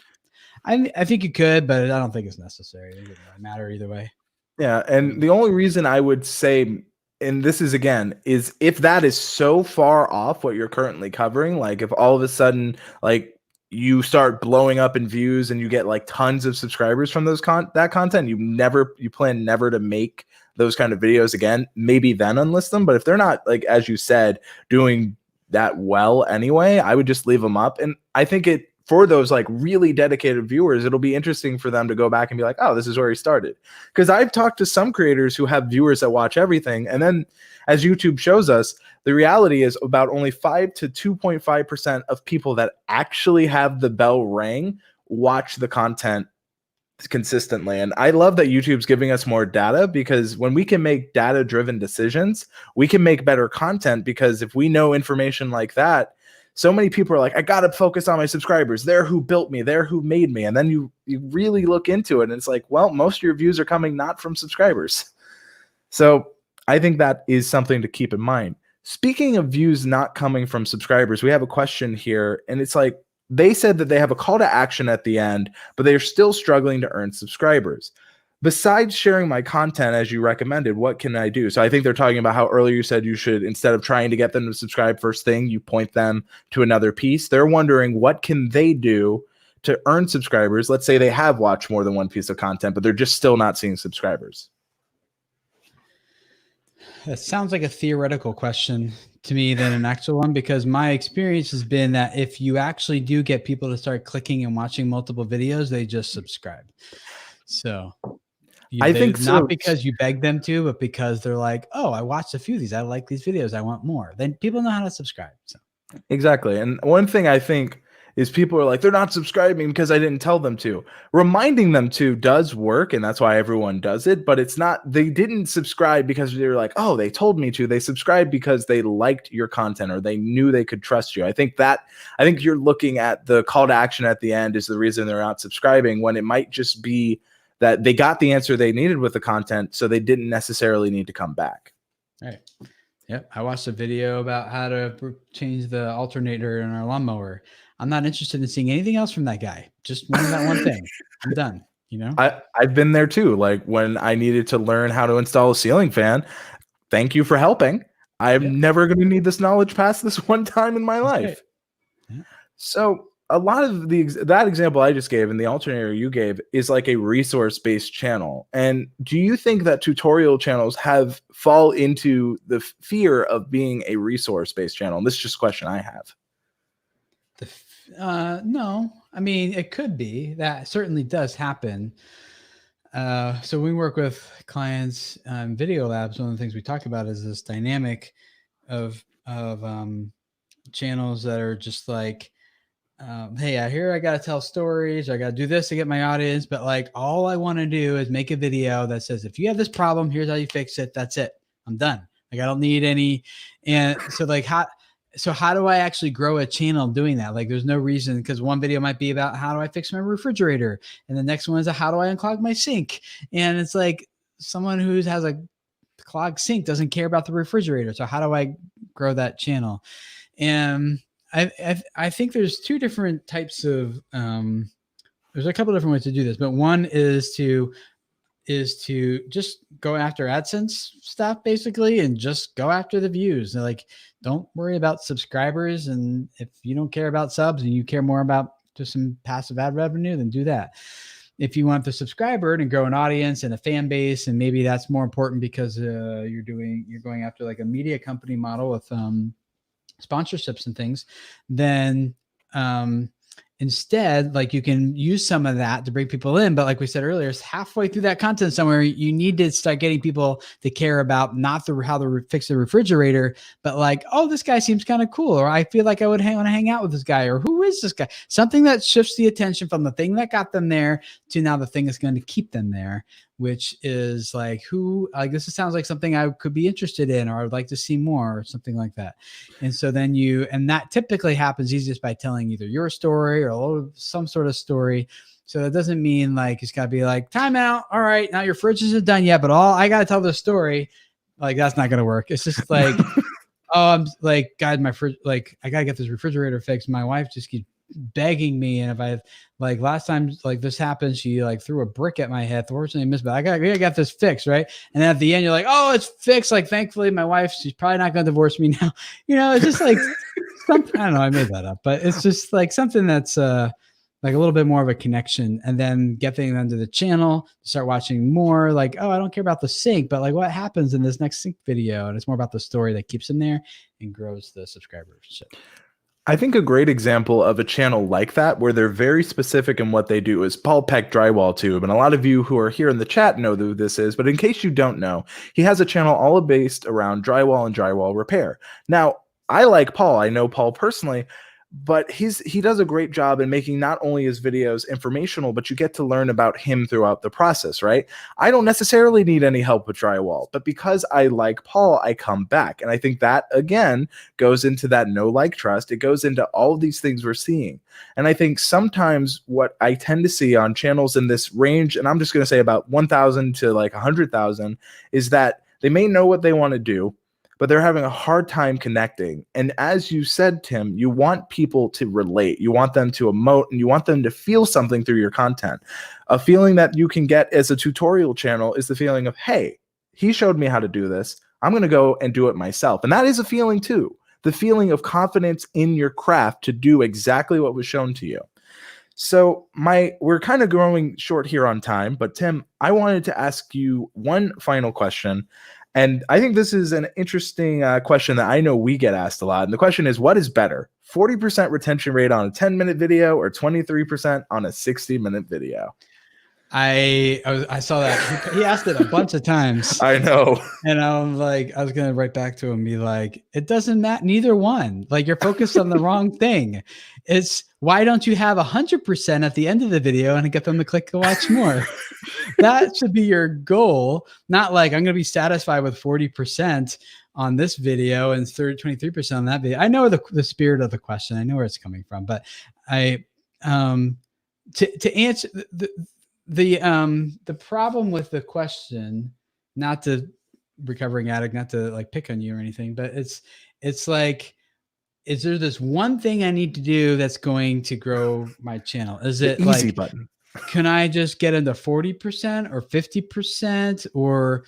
I think you could, but I don't think it's necessary. It doesn't really matter either way. Yeah. And the only reason I would say, and this is again, is if that is so far off what you're currently covering, like if all of a sudden, like you start blowing up in views and you get like tons of subscribers from that content, you plan never to make those kind of videos again, maybe then unlist them. But if they're not, like, as you said, doing that well anyway, I would just leave them up. And I think for those like really dedicated viewers, it'll be interesting for them to go back and be like, oh, this is where he started. Because I've talked to some creators who have viewers that watch everything, and then as YouTube shows us, the reality is about only 5 to 2.5% of people that actually have the bell ring watch the content consistently. And I love that YouTube's giving us more data, because when we can make data-driven decisions, we can make better content, because if we know information like that, so many people are like, I got to focus on my subscribers. They're who built me. They're who made me. And then you really look into it, and it's like, well, most of your views are coming not from subscribers. So I think that is something to keep in mind. Speaking of views not coming from subscribers, we have a question here, and it's like, they said that they have a call to action at the end, but they're still struggling to earn subscribers. Besides sharing my content as you recommended, what can I do? So I think they're talking about how earlier you said you should, instead of trying to get them to subscribe first thing, you point them to another piece. They're wondering, what can they do to earn subscribers? Let's say they have watched more than one piece of content, but they're just still not seeing subscribers. That sounds like a theoretical question to me than an actual one, because my experience has been that if you actually do get people to start clicking and watching multiple videos, they just subscribe. So I think not because you beg them to, but because they're like, oh, I watched a few of these. I like these videos. I want more. Then people know how to subscribe. So. Exactly. And one thing I think is people are like, they're not subscribing because I didn't tell them to. Reminding them to does work, and that's why everyone does it, but it's not, they didn't subscribe because they were like, oh, they told me to. They subscribed because they liked your content, or they knew they could trust you. I think you're looking at the call to action at the end is the reason they're not subscribing, when it might just be that they got the answer they needed with the content, so they didn't necessarily need to come back. Right. Yep. I watched a video about how to change the alternator in our lawnmower. I'm not interested in seeing anything else from that guy. Just that one thing. I'm done. You know, I've been there too. Like when I needed to learn how to install a ceiling fan. Thank you for helping. I'm never going to need this knowledge past this one time in my life. Yeah. So a lot of that example I just gave and the alternator you gave is like a resource-based channel. And do you think that tutorial channels fall into the fear of being a resource-based channel? And this is just a question I have. No, I mean, it could be. That certainly does happen. So we work with clients, video labs. One of the things we talk about is this dynamic of channels that are just like, hey, I got to tell stories. I got to do this to get my audience. But like, all I want to do is make a video that says, if you have this problem, here's how you fix it. That's it. I'm done. Like, I don't need any. And so like, how do I actually grow a channel doing that? Like, there's no reason, because one video might be about how do I fix my refrigerator, and the next one is how do I unclog my sink. And it's like, someone who has a clogged sink doesn't care about the refrigerator. So how do I grow that channel? And I think there's two different types of there's a couple different ways to do this, but one is to just go after AdSense stuff basically, and just go after the views. And like, don't worry about subscribers. And if you don't care about subs and you care more about just some passive ad revenue, then do that. If you want the subscriber and grow an audience and a fan base, and maybe that's more important because you're going after like a media company model with sponsorships and things, then instead, like, you can use some of that to bring people in. But like we said earlier, it's halfway through that content somewhere, you need to start getting people to care about not how to fix the refrigerator, but like, oh, this guy seems kind of cool, or I feel like I would want to hang out with this guy, or who is this guy? Something that shifts the attention from the thing that got them there to now the thing that's going to keep them there, which is like, this sounds like something I could be interested in, or I would like to see more, or something like that. And so then and that typically happens easiest by telling either your story or some sort of story. So that doesn't mean like, it's got to be like, time out. All right, now your fridge isn't done yet, but I got to tell the story. Like, that's not going to work. It's just like, oh, I'm like, God, my fridge, like, I got to get this refrigerator fixed. My wife just keeps begging me, and if I like last time like this happened, she like threw a brick at my head. Fortunately, I missed, but I got this fixed, right? And then at the end, you're like, oh, it's fixed. Like, thankfully, my wife, she's probably not going to divorce me now. You know, it's just like something. I don't know. I made that up, but it's just like something that's like a little bit more of a connection, and then getting them to the channel, start watching more. Like, oh, I don't care about the sink, but like, what happens in this next sink video? And it's more about the story that keeps them there and grows the subscribership. I think a great example of a channel like that, where they're very specific in what they do, is Paul Peck Drywall Tube. And a lot of you who are here in the chat know who this is, but in case you don't know, he has a channel all based around drywall and drywall repair. Now, I like Paul. I know Paul personally, but he does a great job in making not only his videos informational, but you get to learn about him throughout the process, right? I don't necessarily need any help with drywall, but because I like Paul, I come back. And I think that, again, goes into that know, like, trust. It goes into all of these things we're seeing. And I think sometimes what I tend to see on channels in this range, and I'm just going to say about 1,000 to like 100,000, is that they may know what they want to do, but they're having a hard time connecting. And as you said, Tim, you want people to relate. You want them to emote, and you want them to feel something through your content. A feeling that you can get as a tutorial channel is the feeling of, hey, he showed me how to do this. I'm going to go and do it myself. And that is a feeling too. The feeling of confidence in your craft to do exactly what was shown to you. So we're kind of growing short here on time, but Tim, I wanted to ask you one final question. And I think this is an interesting question that I know we get asked a lot. And the question is, what is better, 40% retention rate on a 10-minute video or 23% on a 60-minute video? I saw that. He asked it a bunch of times. I know. And I'm like, I was going to write back to him and be like, it doesn't matter. Neither one. Like, you're focused on the wrong thing. It's why don't you have 100% at the end of the video and get them to click and watch more? That should be your goal. Not like, I'm going to be satisfied with 40% on this video and 23% on that video. I know the spirit of the question. I know where it's coming from, but to answer the problem with the question, not to recovering addict, not to like pick on you or anything, but it's like, is there this one thing I need to do that's going to grow my channel? Is it easy like, button? Can I just get into 40% or 50% or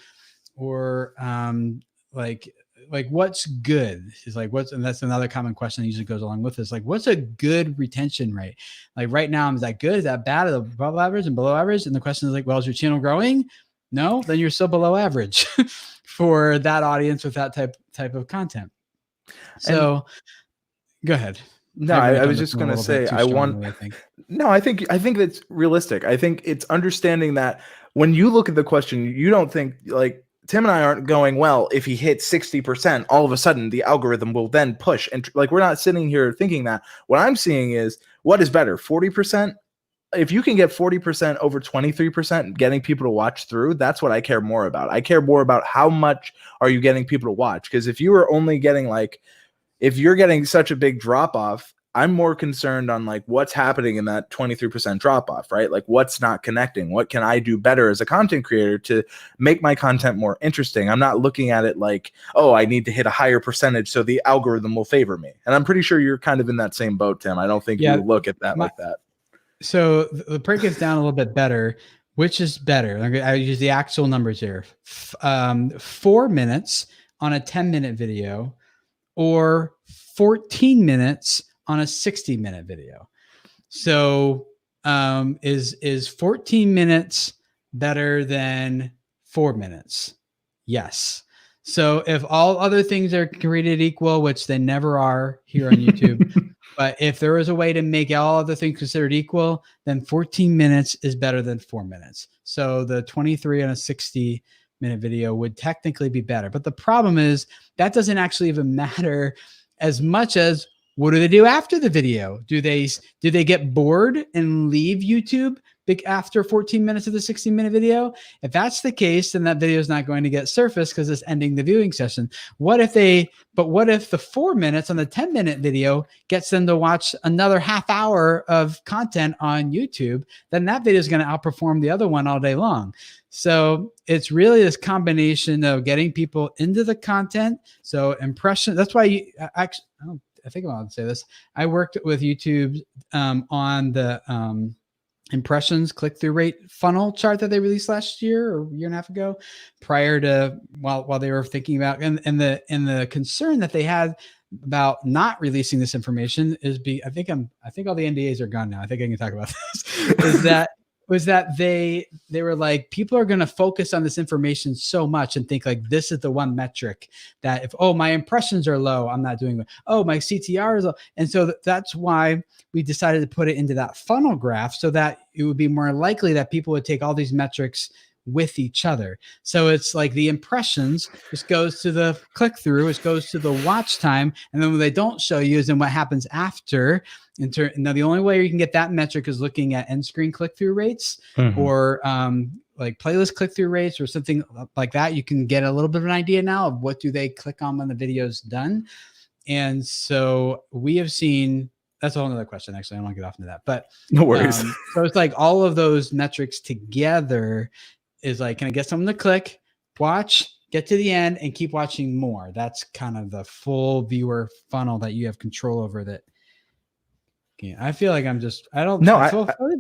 like what's good? Is like, and that's another common question that usually goes along with this. Like, what's a good retention rate? Like right now, is that good? Is that bad? Is that above average and below average? And the question is like, well, is your channel growing? No, then you're still below average for that audience with that type of content. So go ahead. No, I was just going to say, I think that's realistic. I think it's understanding that when you look at the question, you don't think like Tim and I aren't going, well, if he hits 60%, all of a sudden the algorithm will then push. And like, we're not sitting here thinking that. What I'm seeing is, what is better, 40%? If you can get 40% over 23%, getting people to watch through, that's what I care more about. I care more about how much are you getting people to watch? Because if you are only getting if you're getting such a big drop off, I'm more concerned on like what's happening in that 23% drop off, right? Like what's not connecting? What can I do better as a content creator to make my content more interesting? I'm not looking at it like, oh, I need to hit a higher percentage so the algorithm will favor me. And I'm pretty sure you're kind of in that same boat, Tim. I don't think you look at that like that. So the break it down a little bit better. Which is better? I use the actual numbers here. 4 minutes on a 10-minute video, or 14 minutes on a 60-minute video. So is 14 minutes better than 4 minutes? Yes. So if all other things are created equal, which they never are here on YouTube, but if there is a way to make all other things considered equal, then 14 minutes is better than 4 minutes. So the 23 on a 60-minute video would technically be better. But the problem is that doesn't actually even matter as much as what do they do after the video? Do they get bored and leave YouTube after 14 minutes of the 60-minute video? If that's the case, then that video is not going to get surfaced because it's ending the viewing session. What if the 4 minutes on the 10-minute video gets them to watch another half hour of content on YouTube? Then that video is going to outperform the other one all day long. So it's really this combination of getting people into the content. So impression, that's why I think I'm allowed to say this. I worked with YouTube on the impressions click-through rate funnel chart that they released last year or a year and a half ago, prior to while they were thinking about and the concern that they had about not releasing this information is I think all the NDAs are gone now. I think I can talk about this. Is that was that they were like, people are going to focus on this information so much and think like this is the one metric that if, oh, my impressions are low, I'm not doing it. Oh, my CTR is low. And so that's why we decided to put it into that funnel graph so that it would be more likely that people would take all these metrics with each other. So it's like the impressions just goes to the click through, it goes to the watch time, and then what they don't show you is then what happens after. Now the only way you can get that metric is looking at end screen click through rates or like playlist click through rates or something like that. You can get a little bit of an idea now of what do they click on when the video is done. And so we have seen. That's a whole nother question. Actually, I don't want to get off into that, but no worries. So it's like all of those metrics together is like, can I get someone to click, watch, get to the end, and keep watching more? That's kind of the full viewer funnel that you have control over. That I feel like I'm just, I don't know. I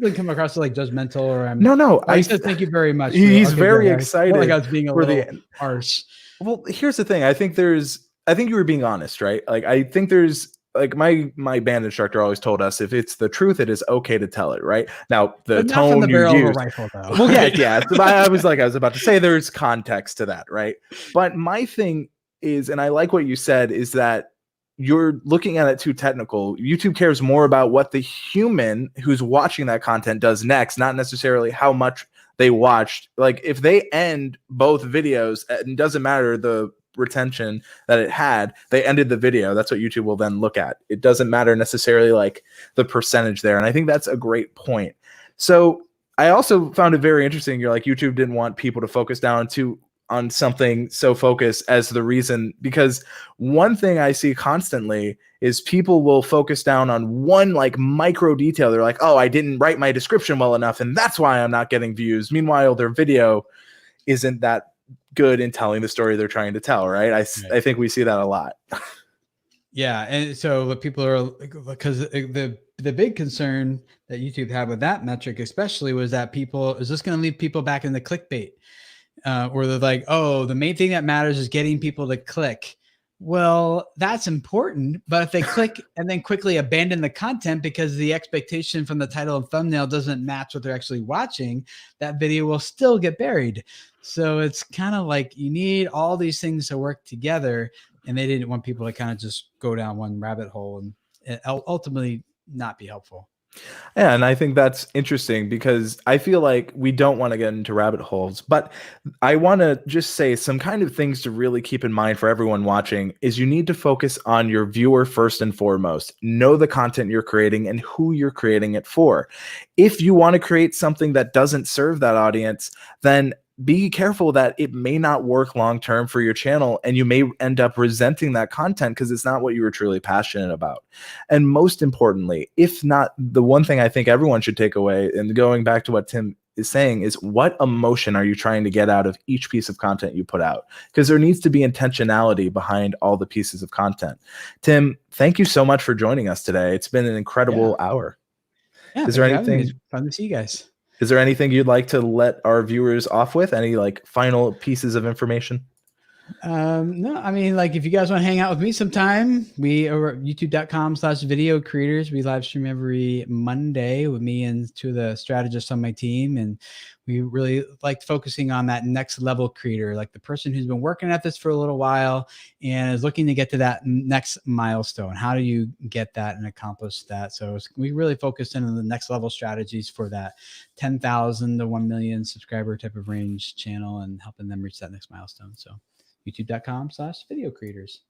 didn't come across as like judgmental or I'm no. I said thank you very much. He's very excited. Like I was being a little harsh. Well, here's the thing. I think you were being honest, right? Like I think there's. Like my band instructor always told us, if it's the truth, it is okay to tell it. Right now, the tone you use. Rifle, though. Well, yeah. I was about to say there's context to that, right? But my thing is, and I like what you said, is that you're looking at it too technical. YouTube cares more about what the human who's watching that content does next, not necessarily how much they watched. Like if they end both videos, it doesn't matter the retention that it had, they ended the video. That's what YouTube will then look at. It doesn't matter necessarily like the percentage there. And I think that's a great point. So I also found it very interesting. You're like, YouTube didn't want people to focus down on something so focused as the reason, because one thing I see constantly is people will focus down on one like micro detail. They're like, oh, I didn't write my description well enough, and that's why I'm not getting views. Meanwhile, their video isn't that good in telling the story they're trying to tell, right? I think we see that a lot. Yeah, and so people are, because the big concern that YouTube had with that metric especially was that people, is this going to leave people back in the clickbait? Or they're like, oh, the main thing that matters is getting people to click. Well, that's important, but if they click and then quickly abandon the content because the expectation from the title and thumbnail doesn't match what they're actually watching, that video will still get buried. So it's kind of like you need all these things to work together, and they didn't want people to kind of just go down one rabbit hole and ultimately not be helpful. Yeah, and I think that's interesting because I feel like we don't want to get into rabbit holes, but I want to just say some kind of things to really keep in mind for everyone watching is you need to focus on your viewer first and foremost. Know the content you're creating and who you're creating it for. If you want to create something that doesn't serve that audience, then be careful that it may not work long-term for your channel, and you may end up resenting that content because it's not what you were truly passionate about. And most importantly, if not, the one thing I think everyone should take away, and going back to what Tim is saying, is what emotion are you trying to get out of each piece of content you put out? Because there needs to be intentionality behind all the pieces of content. Tim, thank you so much for joining us today. It's been an incredible hour. Yeah, is there anything? It's fun to see you guys. Is there anything you'd like to let our viewers off with? Any like final pieces of information? No, I mean, like if you guys want to hang out with me sometime, we are youtube.com/video creators. We live stream every Monday with me and two of the strategists on my team. And we really like focusing on that next level creator, like the person who's been working at this for a little while and is looking to get to that next milestone. How do you get that and accomplish that? So we really focus in on the next level strategies for that 10,000 to 1 million subscriber type of range channel and helping them reach that next milestone. So youtube.com/video creators.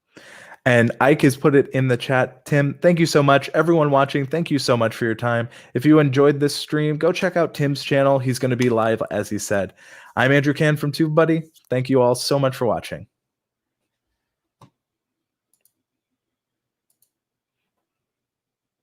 And Ike has put it in the chat. Tim, thank you so much. Everyone watching, thank you so much for your time. If you enjoyed this stream, go check out Tim's channel. He's going to be live, as he said. I'm Andrew Can from TubeBuddy. Thank you all so much for watching.